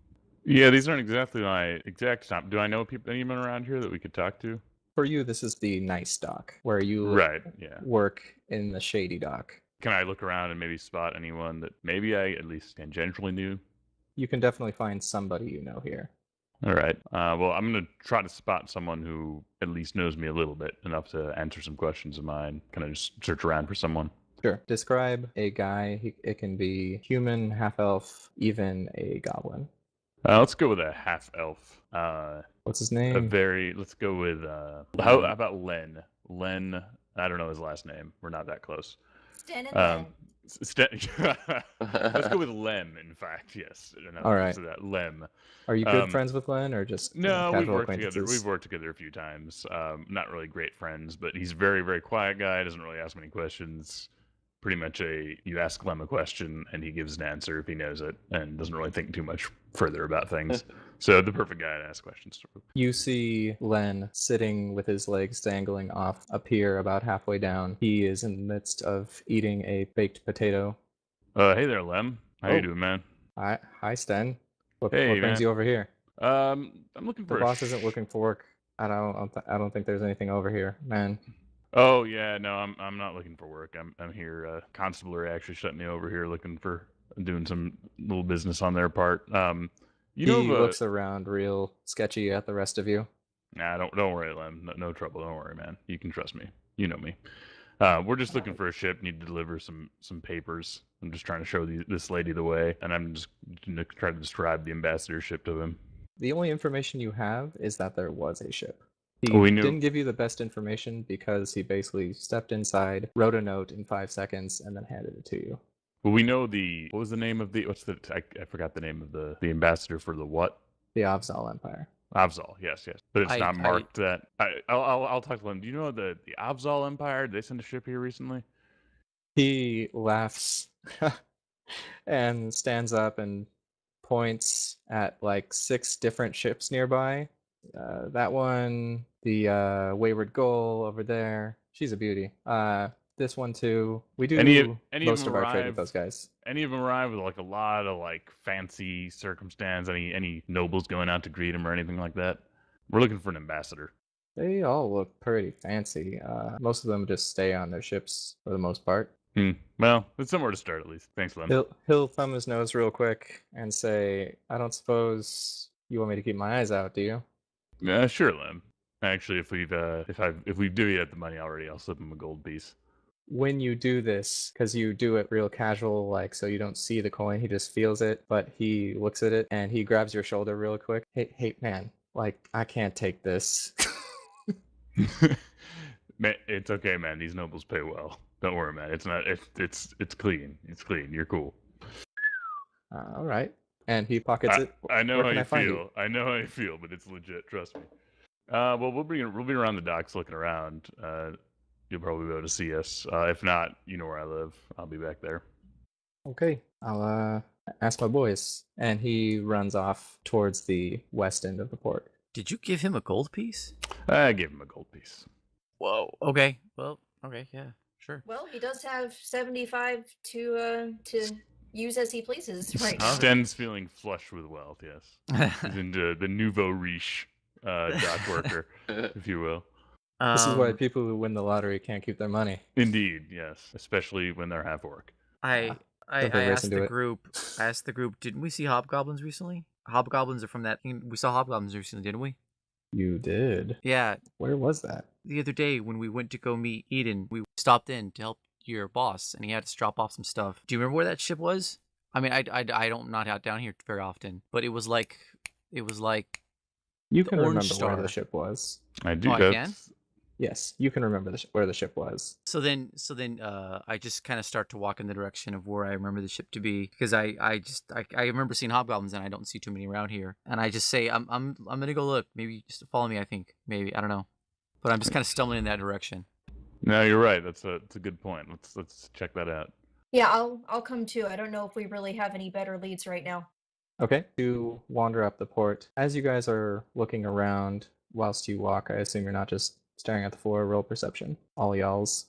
Yeah, these aren't exactly my exact stop. Do I know anyone around here that we could talk to? For you, this is the nice dock, where you Right, yeah. work in the shady dock. Can I look around and maybe spot anyone that maybe I at least tangentially knew? You can definitely find somebody you know here. All right. Well, I'm going to try to spot someone who at least knows me a little bit, enough to answer some questions of mine. Can I just search around for someone? Sure. Describe a guy. It can be human, half-elf, even a goblin. Let's go with a half-elf. What's his name? Let's go with, how about Len? Len, I don't know his last name. We're not that close. Stan and Len. Let's go with Lem, in fact, yes. All right. So that Lem. Are you good friends with Len, or just No, casual we've worked together. acquaintances? We've worked together a few times. Not really great friends, but he's a very, very quiet guy. Doesn't really ask many questions. Pretty much you ask Lem a question and he gives an answer if he knows it, and doesn't really think too much further about things. So the perfect guy to ask questions to. You see Len sitting with his legs dangling off a pier about halfway down. He is in the midst of eating a baked potato. Hey there, Lem. How you doing, man? Hi, Sten. What Hey, brings man. you over here? I'm looking for The boss isn't looking for work. I don't think there's anything over here, man. Oh yeah, no, I'm not looking for work. I'm here. Constabulary actually sent me over here looking for doing some little business on their part. He looks around real sketchy at the rest of you. Nah, don't worry, Lem. No trouble. Don't worry, man. You can trust me. You know me. We're just looking for a ship. Need to deliver some papers. I'm just trying to show this lady the way, and I'm just gonna try to describe the ambassadorship to him. The only information you have is that there was a ship. He didn't give you the best information because he basically stepped inside, wrote a note in 5 seconds, and then handed it to you. Well, we know what was the name of I forgot the name of the ambassador for the what? The Avzal Empire. Avzal, yes. But it's not marked that. I'll talk to him. Do you know the Avzal Empire? Did they send a ship here recently? He laughs and stands up and points at like 6 different ships nearby. That one, the Wayward Gull over there. She's a beauty. This one too. We do most of our trade with those guys. Any of them arrive with like a lot of like fancy circumstance? Any nobles going out to greet him or anything like that? We're looking for an ambassador. They all look pretty fancy. Most of them just stay on their ships for the most part. Well, it's somewhere to start at least. Thanks, Lem. He'll thumb his nose real quick and say, "I don't suppose you want me to keep my eyes out, do you?" Sure, Lem. Actually, if we divvy up the money already, I'll slip him a gold piece. When you do this, because you do it real casual, like so you don't see the coin, he just feels it, but he looks at it and he grabs your shoulder real quick. Hey, man, Like, I can't take this. Man, it's okay, man. These nobles pay well. Don't worry, man. It's not. It's clean. It's clean. You're cool. All right. And he pockets it. I know Where how can you I find feel. I know how you feel, but it's legit. Trust me. Well, we'll be around the docks looking around. You'll probably be able to see us. If not, you know where I live. I'll be back there. Okay, I'll ask my boys. And he runs off towards the west end of the port. Did you give him a gold piece? I gave him a gold piece. Whoa. Okay. Well. Okay. Yeah. Sure. Well, he does have 75 to use as he pleases right now. Sten's feeling flush with wealth. Yes, he's into the nouveau riche dock worker, if you will. This is why people who win the lottery can't keep their money. Indeed, yes, especially when they're half orc. I Don't put race asked into the it. group. I asked the group. Didn't we see hobgoblins recently? Hobgoblins are from that thing. We saw hobgoblins recently, didn't we? You did? Yeah. Where was that? The other day when we went to go meet Eden, we stopped in to help your boss, and he had to drop off some stuff. Do you remember where that ship was? I mean, I don't not out down here very often, but it was like You The can Orange remember Star. where the ship was. I do. Oh, I That's- can? Yes, you can remember where the ship was. So then, I just kind of start to walk in the direction of where I remember the ship to be, because I remember seeing hobgoblins, and I don't see too many around here. And I just say, I'm gonna go look. Maybe just follow me. I think maybe, I don't know, but I'm just kind of stumbling in that direction. No, you're right. That's a good point. Let's check that out. Yeah, I'll come too. I don't know if we really have any better leads right now. Okay, you wander up the port. As you guys are looking around whilst you walk, I assume you're not just staring at the floor. Roll perception. All y'alls.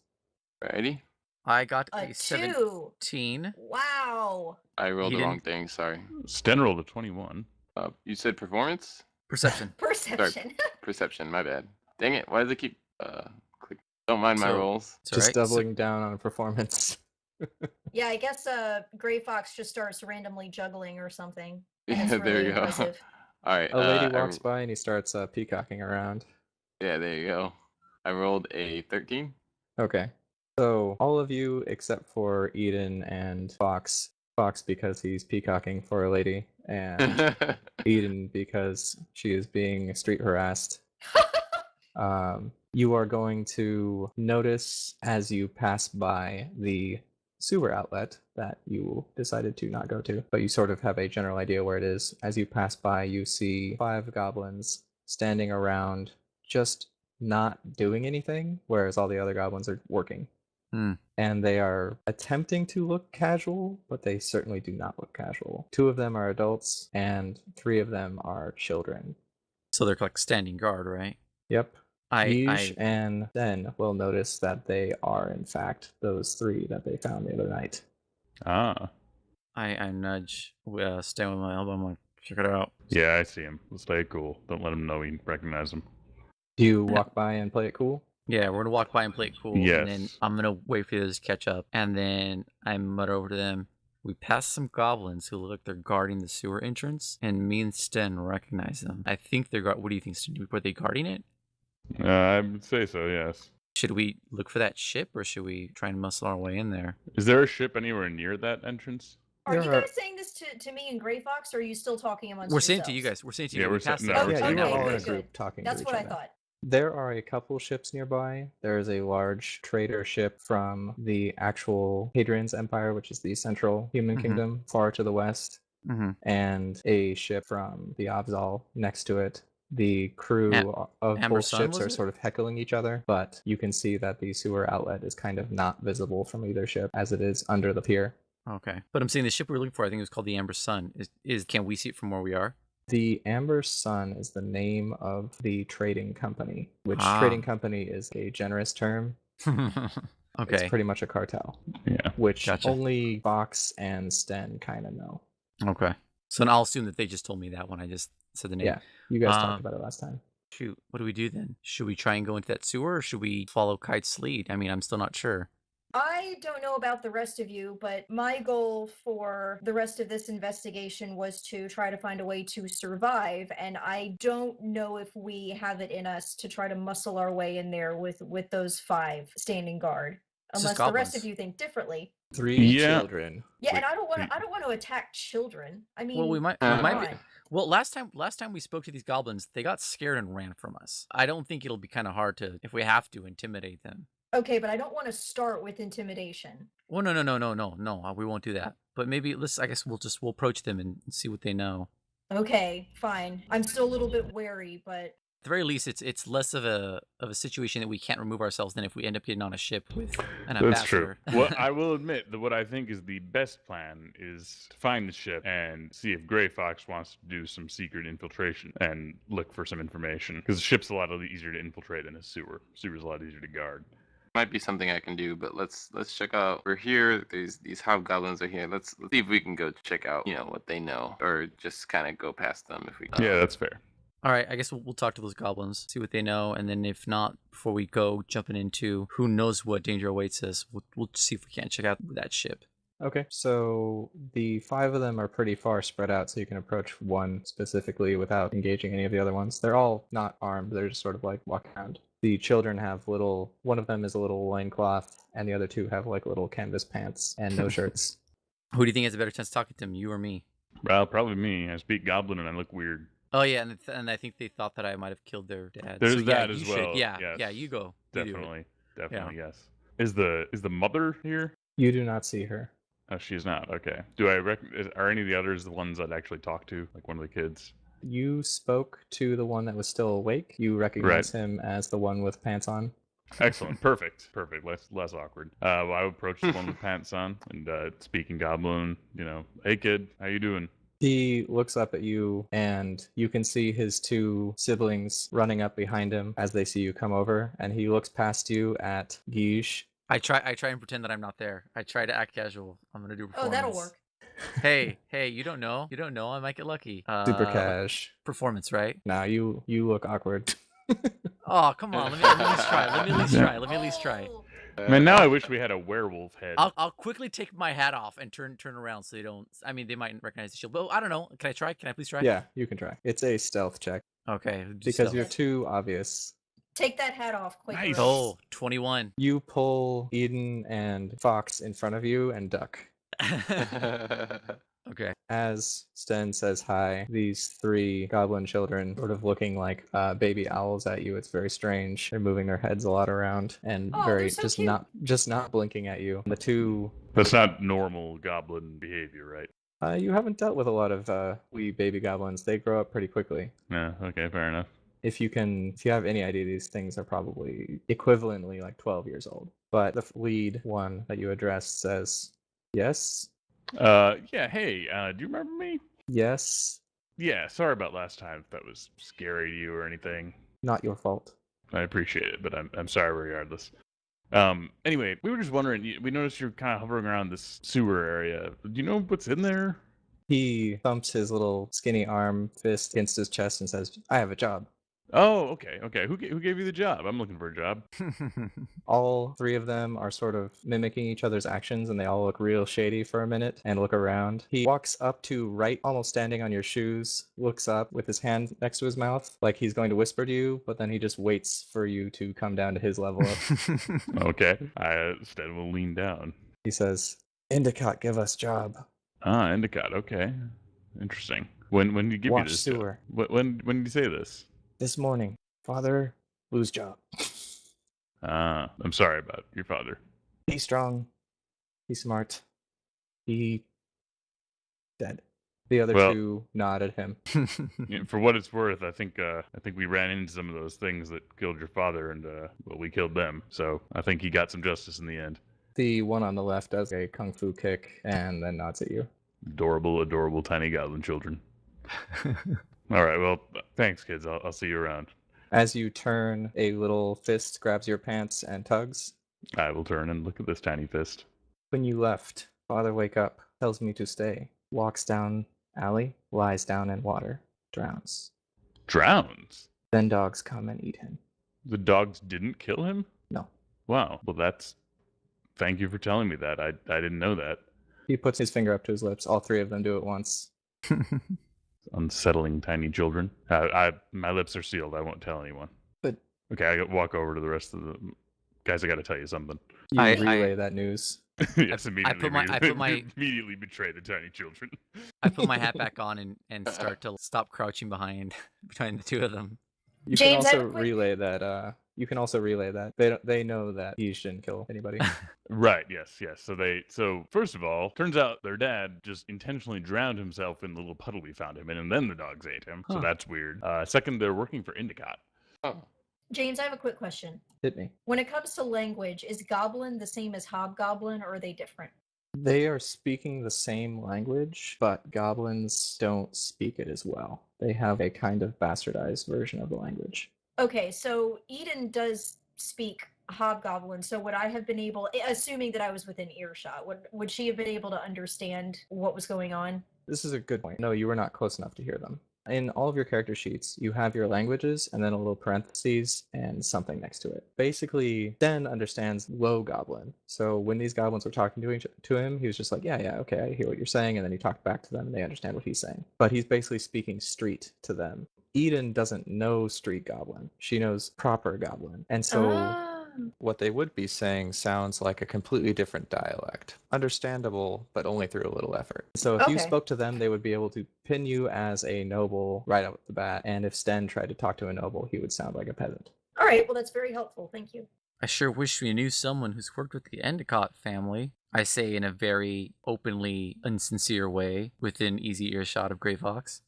Alrighty. I got A a 2. 17. Wow. I rolled He the wrong didn't- thing. Sorry. Sten rolled a 21. You said performance? Perception. Perception. Perception. My bad. Dang it. Why does it keep click? Don't mind my So- rolls. It's Just alright. So- doubling down on performance. Yeah, I guess Gray Fox just starts randomly juggling or something. And Yeah, it's there really you go. impressive. All right. A lady I walks by and he starts peacocking around. Yeah, there you go. I rolled a 13. Okay. So all of you except for Eden and Fox. Fox because he's peacocking for a lady, and Eden because she is being street harassed. You are going to notice as you pass by the sewer outlet that you decided to not go to, but you sort of have a general idea where it is. As you pass by, you see 5 goblins standing around just not doing anything, whereas all the other goblins are working. And they are attempting to look casual, but they certainly do not look casual. 2 of them are adults, and 3 of them are children. So they're like standing guard, right? Yep. I Yeesh and then will notice that they are, in fact, those 3 that they found the other night. Ah. nudge Stan with my elbow. I'm like, check it out. Yeah, I see him. Let's play it cool. Don't let him know we recognize him. Do you walk by and play it cool? Yeah, we're gonna walk by and play it cool, and then Yes. I'm gonna wait for you to catch up, and then I mutter over to them. We pass some goblins who look like they're guarding the sewer entrance, and me and Sten recognize them. I think they're what do you think, Sten? Were they guarding it? I would say so, yes. Should we look for that ship, or should we try and muscle our way in there? Is there a ship anywhere near that entrance? Are you There are- guys saying this to me and Gray Fox, or are you still talking amongst We're saying it to yourselves? you guys. We're saying it to you. Yeah, We we're saying- passed no, them. we're Yeah, saying you were that. all in a good, group good. talking That's to what each I other. thought. There are a couple ships nearby. There is a large trader ship from the actual Hadrian's Empire, which is the central human Mhm. kingdom, far to the west, Mm-hmm. and a ship from the Avzal next to it. The crew of Amber both Sun, ships was are it? sort of heckling each other, but you can see that the sewer outlet is kind of not visible from either ship as it is under the pier. Okay, but I'm saying the ship we were looking for, I think it was called the Amber Sun. Is can we see it from where we are? The Amber Sun is the name of the trading company, which Ah. trading company is a generous term. It's Okay. pretty much a cartel, Yeah. which Gotcha. only Fox and Sten kind of know. Okay. So then I'll assume that they just told me that when I just said the name. Yeah, you guys Um, talked about it last time. Shoot, what do we do then? Should we try and go into that sewer, or should we follow Kite's lead? I mean, I'm still not sure. I don't know about the rest of you, but my goal for the rest of this investigation was to try to find a way to survive, and I don't know if we have it in us to try to muscle our way in there with those 5 standing guard. This is Unless the rest of goblins. you think differently. 3 Yeah. children. Yeah, and Wait, I don't want to attack children. I mean, Well, we might come be, on. Well, last time we spoke to these goblins, they got scared and ran from us. I don't think it'll be kind of hard to, if we have to, intimidate them. Okay, but I don't want to start with intimidation. Well, no, we won't do that. But maybe I guess we'll approach them and see what they know. Okay, fine. I'm still a little bit wary, but At the very least, it's less of a situation that we can't remove ourselves than if we end up getting on a ship with an ambassador. That's true. Well, I will admit that what I think is the best plan is to find the ship and see if Gray Fox wants to do some secret infiltration and look for some information. Because the ship's a lot easier to infiltrate than a sewer. Sewer's a lot easier to guard. Might be something I can do, but let's check out. We're here. There's these hobgoblins are here. Let's see if we can go check out, what they know, or just kind of go past them if we can. Yeah, that's fair. All right, I guess we'll talk to those goblins, see what they know, and then if not, before we go jumping into who knows what danger awaits us, we'll see if we can't check out that ship. Okay, so the 5 of them are pretty far spread out, so you can approach one specifically without engaging any of the other ones. They're all not armed, they're just sort of like walking around. The children have one of them is a little loincloth, and the other 2 have like little canvas pants and no shirts. Who do you think has a better chance of talking to them, you or me? Well, probably me. I speak Goblin and I look weird. Oh yeah, and I think they thought that I might have killed their dad. There's so, yeah, that as you well. Should. Yeah, yes. yeah, you go. You do it. Definitely, yes. Is the mother here? You do not see her. Oh, she's not. Okay. Are any of the others the ones I'd actually talk to, like one of the kids? You spoke to the one that was still awake. You recognize him as the one with pants on. Excellent. Perfect. Less awkward. Well, I would approach the one with pants on and speaking Goblin. Hey kid, how you doing? He looks up at you, and you can see his 2 siblings running up behind him as they see you come over. And he looks past you at Guige. I try and pretend that I'm not there. I try to act casual. I'm gonna do performance. oh, that'll work. Hey, you don't know. I might get lucky. Super cash. Performance, right? Nah, you look awkward. Oh, come on. Let me at least try. Let me at least try. Oh, Man, now I wish we had a werewolf head. I'll quickly take my hat off and turn around so they don't. I mean, they might recognize the shield. But I don't know. Can I try? Can I please try? Yeah, you can try. It's a stealth check. Okay. Because stealth. you're too obvious. take that hat off quicker. Nice. Oh, 21. You pull Eden and Fox in front of you and duck. Okay. As Sten says hi, these 3 goblin children sort of looking like baby owls at you. It's very strange. They're moving their heads a lot around and Oh, very they're so cute. just not blinking at you. The 2 That's not normal goblin behavior, right? you haven't dealt with a lot of wee baby goblins. They grow up pretty quickly. Yeah, okay, fair enough. If you have any idea, these things are probably equivalently like 12 years old. But the lead one that you addressed says, yes, Yeah, hey, do you remember me? yes, Yeah, sorry about last time if that was scary to you or anything. not your fault. I appreciate it, but I'm sorry regardless. Anyway, we were just wondering, we noticed you're kind of hovering around this sewer area. Do you know what's in there? He thumps his little skinny arm fist against his chest and says, I have a job. Oh, okay. Who gave you the job? I'm looking for a job. All 3 of them are sort of mimicking each other's actions, and they all look real shady for a minute and look around. He walks up to right, almost standing on your shoes, looks up with his hand next to his mouth, like he's going to whisper to you, but then he just waits for you to come down to his level up. Okay. Stan will lean down. He says, Endicott, give us job. Ah, Endicott. Okay. Interesting. When did you give Watch me this sewer. job? When did you say this? This morning, father, lose job. Ah, I'm sorry about your father. Be strong. Be smart. Be dead. The other 2 nod at him. Yeah, for what it's worth, I think we ran into some of those things that killed your father, and we killed them. So I think he got some justice in the end. The one on the left does a kung fu kick and then nods at you. Adorable, tiny goblin children. All right, well, thanks, kids. I'll see you around. As you turn, a little fist grabs your pants and tugs. I will turn and look at this tiny fist. When you left, father wake up, tells me to stay. Walks down alley, lies down in water, drowns. Drowns? Then dogs come and eat him. The dogs didn't kill him? No. Wow. Well, thank you for telling me that. I didn't know that. He puts his finger up to his lips. All 3 of them do it once. Unsettling tiny children. My lips are sealed. I won't tell anyone. But okay, I walk over to the rest of the guys. I got to tell you something. you relay that news. Yes, immediately. I put my immediately betray the tiny children. I put my hat back on and start to stop crouching behind between the two of them. You can James, I have also a quick- relay that. You can also relay that they know that he didn't kill anybody. Right. Yes. So first of all, turns out their dad just intentionally drowned himself in the little puddle we found him in, and then the dogs ate him. So Huh. that's weird. Second, they're working for Endicott. Oh. James, I have a quick question. Hit me. When it comes to language, is goblin the same as hobgoblin, or are they different? They are speaking the same language, but goblins don't speak it as well. They have a kind of bastardized version of the language. Okay, so Eden does speak hobgoblin, so would I have been able, assuming that I was within earshot, would she have been able to understand what was going on? This is a good point. No, you were not close enough to hear them. In all of your character sheets, you have your languages and then a little parentheses and something next to it. Basically, Den understands low goblin. So when these goblins were talking to him, he was just like, yeah, okay, I hear what you're saying. And then he talked back to them and they understand what he's saying. But he's basically speaking street to them. Eden doesn't know street goblin. She knows proper goblin. And so what they would be saying sounds like a completely different dialect. Understandable, but only through a little effort. So if you Okay. spoke to them, they would be able to pin you as a noble right out the bat. And if Sten tried to talk to a noble, he would sound like a peasant. All right, well, that's very helpful. Thank you. I sure wish we knew someone who's worked with the Endicott family. I say in a very openly insincere way, within easy earshot of Grey Fox.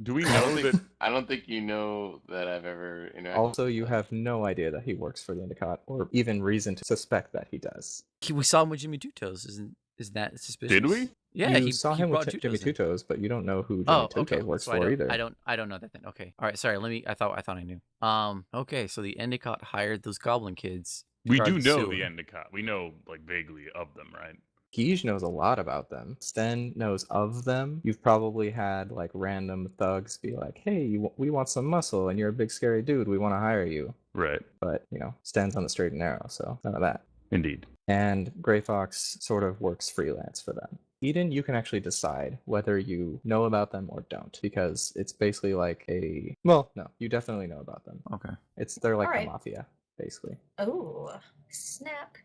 Do we I know don't that? think, I don't think you know that I've ever interacted. Also, with you them. have no idea that he works for the Endicott, or even reason to suspect that he does. We saw him with Jimmy Two Toes. Is that suspicious? Did we? Yeah, you he saw he him brought with Jimmy Two-Toes in. Two Toes, but you don't know who Jimmy Oh, Two okay. Toes works So for either. I don't know that then. Okay. All right. Sorry. I thought I knew. Okay. So the Endicott hired those goblin kids. to We guard do the know sewer. the Endicott. We know like vaguely of them, right? Guige knows a lot about them. Sten knows of them. You've probably had like random thugs be like, "Hey, we want some muscle, and you're a big scary dude. We want to hire you." Right. But Sten's on the straight and narrow, so none of that. Indeed. And Grey Fox sort of works freelance for them. Eden, you can actually decide whether you know about them or don't, because it's basically like no, you definitely know about them. Okay. They're like Alright. the mafia, basically. Oh, snap.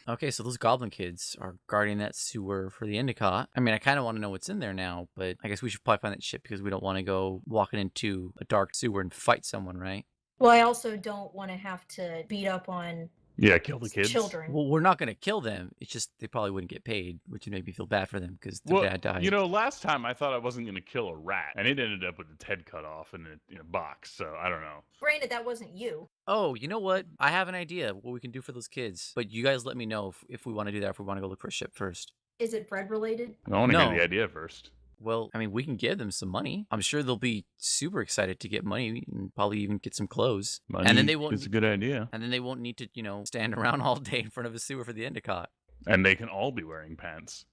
Okay, so those goblin kids are guarding that sewer for the Endicott. I mean, I kind of want to know what's in there now, but I guess we should probably find that shit because we don't want to go walking into a dark sewer and fight someone, right? Well, I also don't want to have to beat up on Yeah, kill the kids. children. Well, we're not going to kill them. It's just they probably wouldn't get paid, which would make me feel bad for them because their Well, dad died. you know, last time I thought I wasn't going to kill a rat, and it ended up with its head cut off in a box. So I don't know. Granted, that wasn't you. Oh, you know what? I have an idea what we can do for those kids. But you guys let me know if we want to do that, if we want to go look for a ship first. Is it bread related? I want to hear No. the idea first. Well, I mean, we can give them some money. I'm sure they'll be super excited to get money and probably even get some clothes. Money and then they won't. is a good idea, And then they won't need to, stand around all day in front of a sewer for the Endicott. and they can all be wearing pants.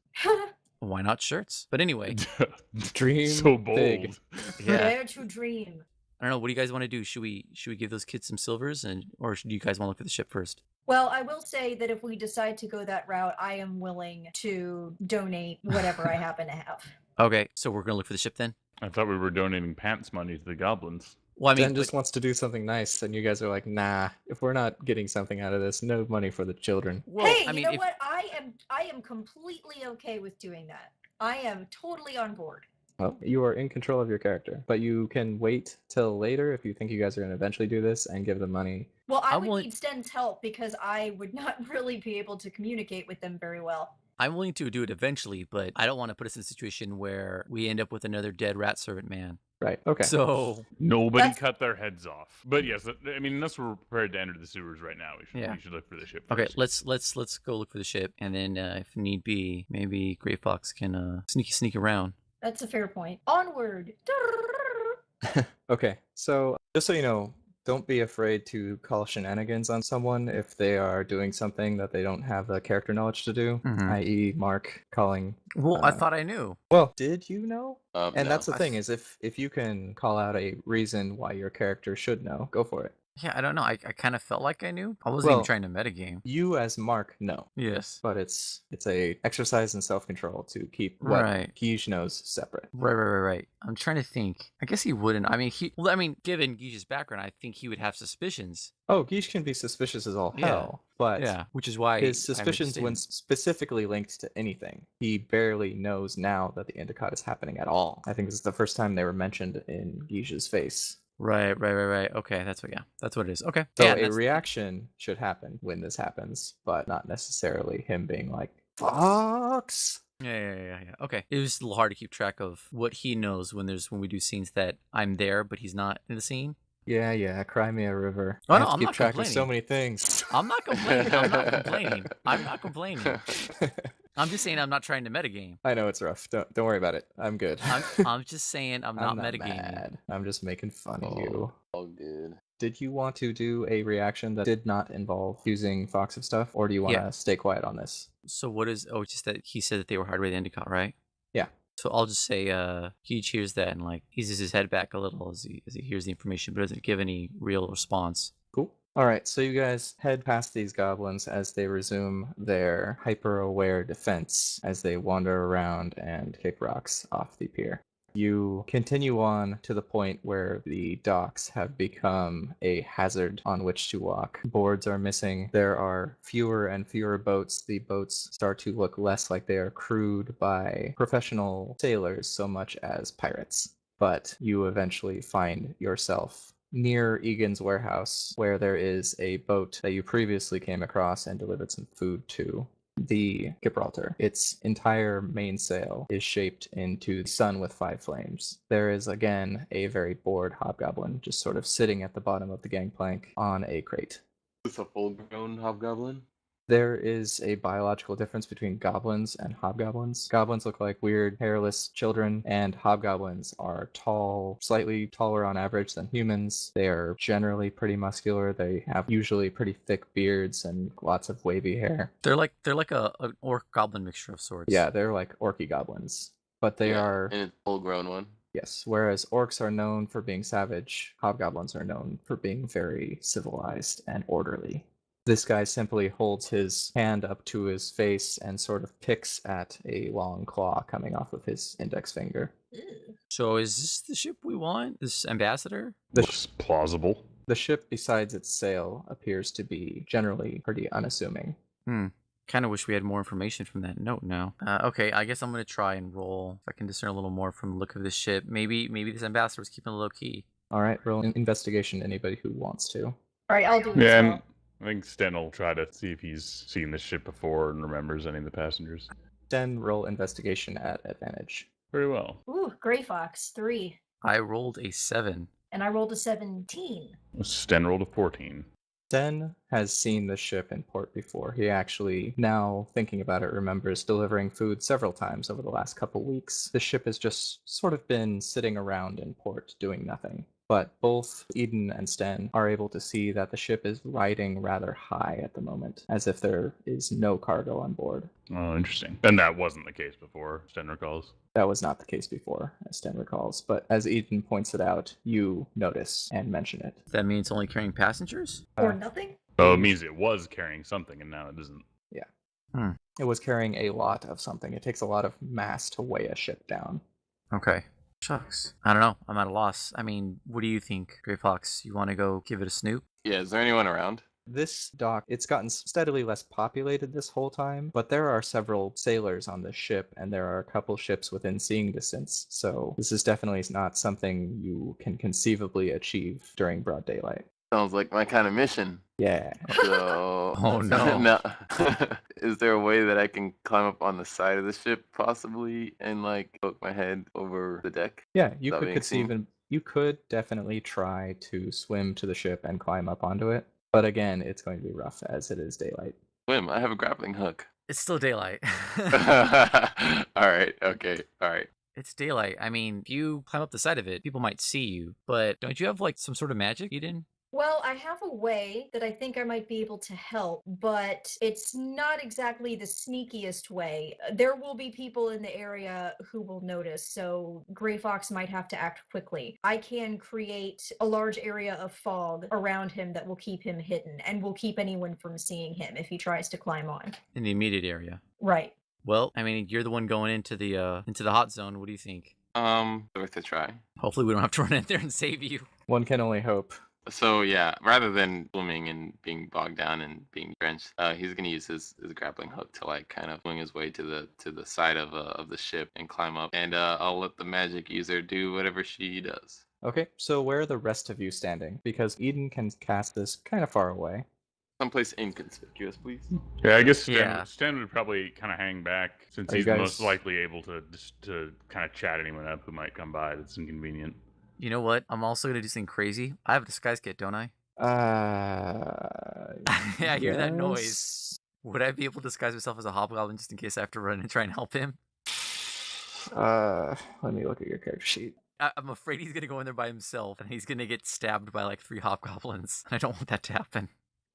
Why not shirts? But anyway, Dream so bold. big. yeah. Dare to dream. I don't know. What do you guys want to do? Should we give those kids some silvers, or should you guys want to look at the ship first? Well, I will say that if we decide to go that route, I am willing to donate whatever I happen to have. Okay, so we're gonna look for the ship then. I thought we were donating pants money to the goblins. Well, I mean, Sten just wants to do something nice, and you guys are like, nah, if we're not getting something out of this, no money for the children. well, Hey, I mean, you know if, what? I am completely okay with doing that. I am totally on board. Well, you are in control of your character, but you can wait till later if you think you guys are going to eventually do this and give them money. Well, I I'm would willing- need Sten's help because I would not really be able to communicate with them very well. I'm willing to do it eventually, but I don't want to put us in a situation where we end up with another dead rat servant man. Right, okay. So Nobody That's- cut their heads off. But yes, I mean, unless we're prepared to enter the sewers right now, we Yeah. should look for the ship okay, first. let's go look for the ship, and then if need be, maybe Grey Fox can sneak around. That's a fair point. Onward. Okay, so just so you know, don't be afraid to call shenanigans on someone if they are doing something that they don't have the character knowledge to do, Mhm. i.e. Mark calling. Well, I Uh, thought I knew. Well, did you know? And No. that's the I thing is if you can call out a reason why your character should know, go for it. Yeah, I don't know. I kind of felt like I knew. I wasn't even Well, trying to metagame. You as Mark know, Yes. but it's a exercise in self-control to keep what Right. Guige knows separate. Right. I'm trying to think. I guess he wouldn't. I mean, given Guiche's background, I think he would have suspicions. Oh, Guige can be suspicious as all Yeah. hell, but Yeah, which is why his I'm suspicions, interested when in- specifically linked to anything, he barely knows now that the Endicott is happening at all. I think this is the first time they were mentioned in Guiche's face. Right. Okay, that's what it is. Okay. So Yeah, a reaction should happen when this happens, but not necessarily him being like, "Fox." Yeah. Okay. It was a little hard to keep track of what he knows when we do scenes that I'm there, but he's not in the scene. Yeah, cry me a river. Oh, I no, have to I'm keep not track of so complaining. many things. I'm not complaining. I'm not complaining. I'm just saying I'm not trying to metagame. I know it's rough. Don't worry about it. I'm good. I'm just saying I'm not metagaming. Mad. I'm just making fun of you. Oh, good. Did you want to do a reaction that did not involve using Fox of stuff, or do you want to stay quiet on this? So what is? Oh, just that he said that they were hardware the Endicott, right? Yeah. So I'll just say he hears that and like eases his head back a little as he hears the information, but doesn't give any real response. Cool. All right, so you guys head past these goblins as they resume their hyper-aware defense as they wander around and kick rocks off the pier. You continue on to the point where the docks have become a hazard on which to walk. Boards are missing. There are fewer and fewer boats. The boats start to look less like they are crewed by professional sailors so much as pirates. But you eventually find yourself near Egan's warehouse, where there is a boat that you previously came across and delivered some food to. The Gibraltar. Its entire mainsail is shaped into the sun with 5 flames. There is again a very bored hobgoblin just sort of sitting at the bottom of the gangplank on a crate. Is this a full-grown hobgoblin? There is a biological difference between goblins and hobgoblins. Goblins look like weird, hairless children, and hobgoblins are tall, slightly taller on average than humans. They are generally pretty muscular. They have usually pretty thick beards and lots of wavy hair. They're like an orc goblin mixture of sorts. Yeah, they're like orky goblins. But they are... And it's a full-grown one. Yes, whereas orcs are known for being savage, hobgoblins are known for being very civilized and orderly. This guy simply holds his hand up to his face and sort of picks at a long claw coming off of his index finger. So is this the ship we want? This ambassador? Looks plausible. The ship, besides its sail, appears to be generally pretty unassuming. Kind of wish we had more information from that note now. Okay, I guess I'm going to try and roll if I can discern a little more from the look of this ship. Maybe this ambassador was keeping it low key. All right, roll an investigation, anybody who wants to. All right, I'll do it. Yeah, as and well. I think Sten will try to see if he's seen this ship before and remembers any of the passengers. Then roll investigation at advantage. Very well. Ooh, Gray Fox, 3. I rolled a 7. And I rolled a 17. Sten rolled a 14. Den has seen the ship in port before. He actually, now thinking about it, remembers delivering food several times over the last couple weeks. The ship has just sort of been sitting around in port doing nothing. But both Eden and Sten are able to see that the ship is riding rather high at the moment, as if there is no cargo on board. Oh, interesting. And that wasn't the case before, Sten recalls. That was not the case before, as Sten recalls, but as Eden points it out, you notice and mention it. That means only carrying passengers? Or nothing? Oh, it means it was carrying something and now it isn't. Yeah. It was carrying a lot of something. It takes a lot of mass to weigh a ship down. Okay. Shucks. I don't know. I'm at a loss. I mean, what do you think, Gray Fox? You want to go give it a snoop? Yeah, is there anyone around? This dock, it's gotten steadily less populated this whole time, but there are several sailors on this ship, and there are a couple ships within seeing distance, so this is definitely not something you can conceivably achieve during broad daylight. Sounds like my kind of mission. Yeah. So, Oh, no. now, is there a way that I can climb up on the side of the ship, possibly, and like poke my head over the deck? Yeah, you Without could being conceive seen? and you could definitely try to swim to the ship and climb up onto it, but again, it's going to be rough as it is daylight. Swim. I have a grappling hook. It's still daylight. All right. Okay. All right. It's daylight. I mean, if you climb up the side of it, people might see you. But don't you have like some sort of magic, Eden? Well, I have a way that I think I might be able to help, but it's not exactly the sneakiest way. There will be people in the area who will notice, so Gray Fox might have to act quickly. I can create a large area of fog around him that will keep him hidden and will keep anyone from seeing him if he tries to climb on. In the immediate area. Right. Well, I mean, you're the one going into the hot zone. What do you think? Worth a try. Hopefully, we don't have to run in there and save you. One can only hope. So yeah, rather than swimming and being bogged down and being drenched, he's gonna use his grappling hook to like kind of swing his way to the side of the ship and climb up. And I'll let the magic user do whatever she does. Okay, so where are the rest of you standing? Because Eden can cast this kind of far away. Someplace inconspicuous, please. Yeah, I guess Sten, Yeah. Sten would probably kind of hang back since Are you he's guys- most likely able to kind of chat anyone up who might come by that's inconvenient. You know what? I'm also gonna do something crazy. I have a disguise kit, don't I? Yeah, I hear that noise. yes. Would I be able to disguise myself as a hobgoblin just in case I have to run and try and help him? Let me look at your character sheet. I'm afraid he's gonna go in there by himself and he's gonna get stabbed by like 3 hobgoblins. I don't want that to happen.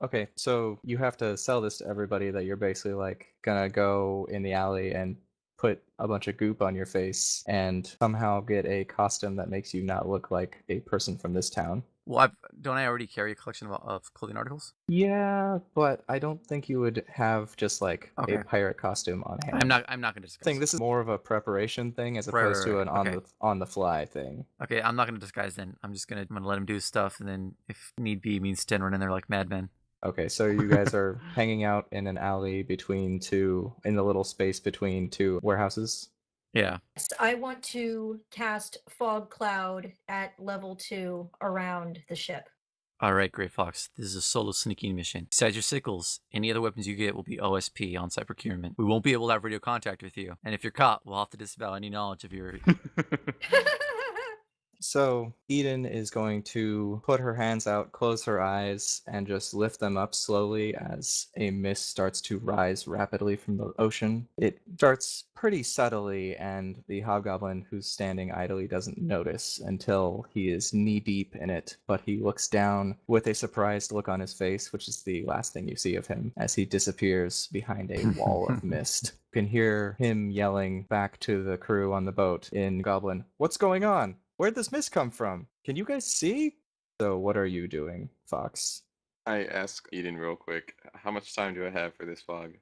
Okay, so you have to sell this to everybody that you're basically like gonna go in the alley and put a bunch of goop on your face and somehow get a costume that makes you not look like a person from this town. Well, don't I already carry a collection of clothing articles? Yeah, but I don't think you would have just like Okay. a pirate costume on hand. I'm not gonna disguise. Think this is more of a preparation thing as Right, opposed right, to right. an Okay. on the fly thing. Okay, I'm not gonna disguise then. I'm gonna let him do his stuff, and then if need be, means 10 run in there like madmen. Okay, so you guys are hanging out in an alley between in the little space between two warehouses. Yeah. Yes, I want to cast Fog Cloud at level 2 around the ship. All right, Gray Fox. This is a solo sneaking mission. Besides your sickles, any other weapons you get will be OSP, on-site procurement. We won't be able to have radio contact with you, and if you're caught, we'll have to disavow any knowledge of your. So Eden is going to put her hands out, close her eyes, and just lift them up slowly as a mist starts to rise rapidly from the ocean. It starts pretty subtly, and the hobgoblin who's standing idly doesn't notice until he is knee-deep in it, but he looks down with a surprised look on his face, which is the last thing you see of him, as he disappears behind a wall of mist. You can hear him yelling back to the crew on the boat in Goblin, "What's going on? Where'd this mist come from? Can you guys see?" So what are you doing, Fox? I ask Eden real quick, how much time do I have for this fog?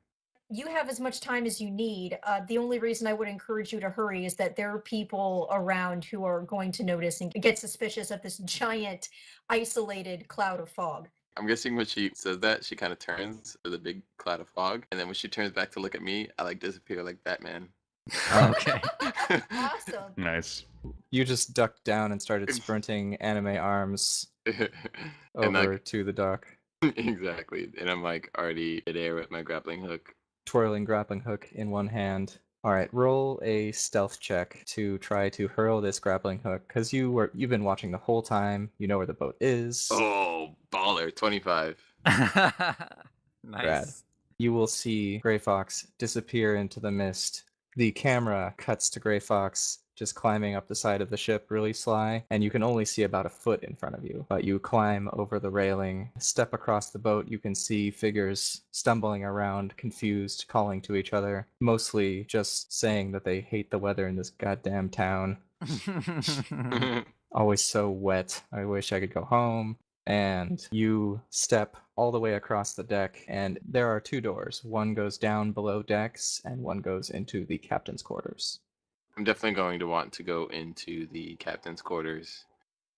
You have as much time as you need. The only reason I would encourage you to hurry is that there are people around who are going to notice and get suspicious of this giant, isolated cloud of fog. I'm guessing when she says that, she kind of turns to the big cloud of fog, and then when she turns back to look at me, I like disappear like Batman. Okay. Awesome. Nice. You just ducked down and started sprinting anime arms And over like, to the dock, exactly. And I'm like already midair with my grappling hook. twirling grappling hook in one hand. Alright, roll a stealth check to try to hurl this grappling hook, because you've been watching the whole time, you know where the boat is. Oh, baller, 25. Nice. You will see Gray Fox disappear into the mist. The camera cuts to Gray Fox just climbing up the side of the ship really sly, and you can only see about a foot in front of you. But you climb over the railing, step across the boat, you can see figures stumbling around, confused, calling to each other, mostly just saying that they hate the weather in this goddamn town. Always so wet. I wish I could go home. And you step all the way across the deck, and there are 2 doors. One goes down below decks, and one goes into the captain's quarters. I'm definitely going to want to go into the captain's quarters.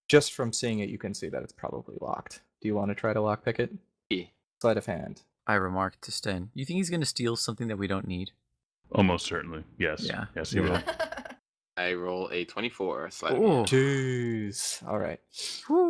Just from seeing it, you can see that it's probably locked. Do you want to try to lockpick it? Yeah. Sleight of hand. I remarked to Sten, you think he's going to steal something that we don't need? Almost certainly. Yes. Yeah. Yes, he will. I roll a 24. Sleight of Ooh. hand. Jeez. All right.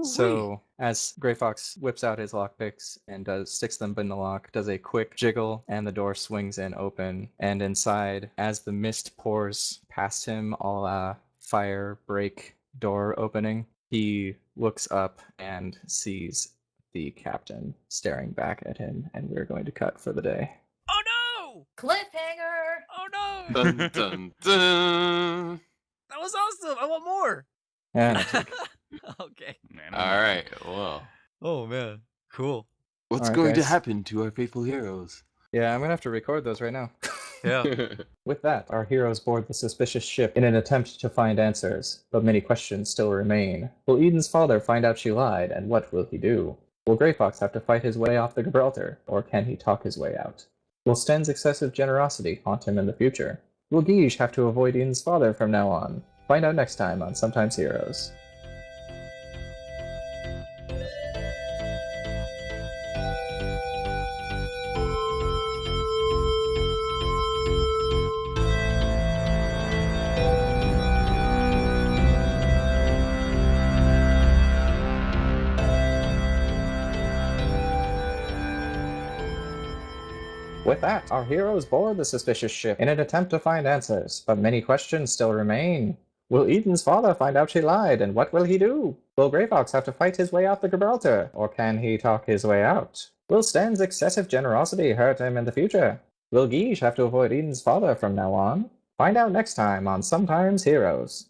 So as Gray Fox whips out his lockpicks and sticks them in the lock, does a quick jiggle, and the door swings in open. And inside, as the mist pours past him, a la fire break door opening, he looks up and sees the captain staring back at him, and we're going to cut for the day. Oh no! Cliffhanger! Oh no! Dun, dun, dun. That was awesome! I want more! And I take Okay. Man, All right. Well, Oh man, cool. What's Alright, going to guys. happen to our faithful heroes? Yeah, I'm gonna have to record those right now. Yeah. With that, our heroes board the suspicious ship in an attempt to find answers, but many questions still remain. Will Eden's father find out she lied, and what will he do? Will Grey Fox have to fight his way off the Gibraltar, or can he talk his way out? Will Sten's excessive generosity haunt him in the future? Will Guige have to avoid Eden's father from now on? Find out next time on Sometimes Heroes. With that, our heroes board the suspicious ship in an attempt to find answers, but many questions still remain. Will Eden's father find out she lied, and what will he do? Will Grey Fox have to fight his way off the Gibraltar, or can he talk his way out? Will Stan's excessive generosity hurt him in the future? Will Guige have to avoid Eden's father from now on? Find out next time on Sometimes Heroes.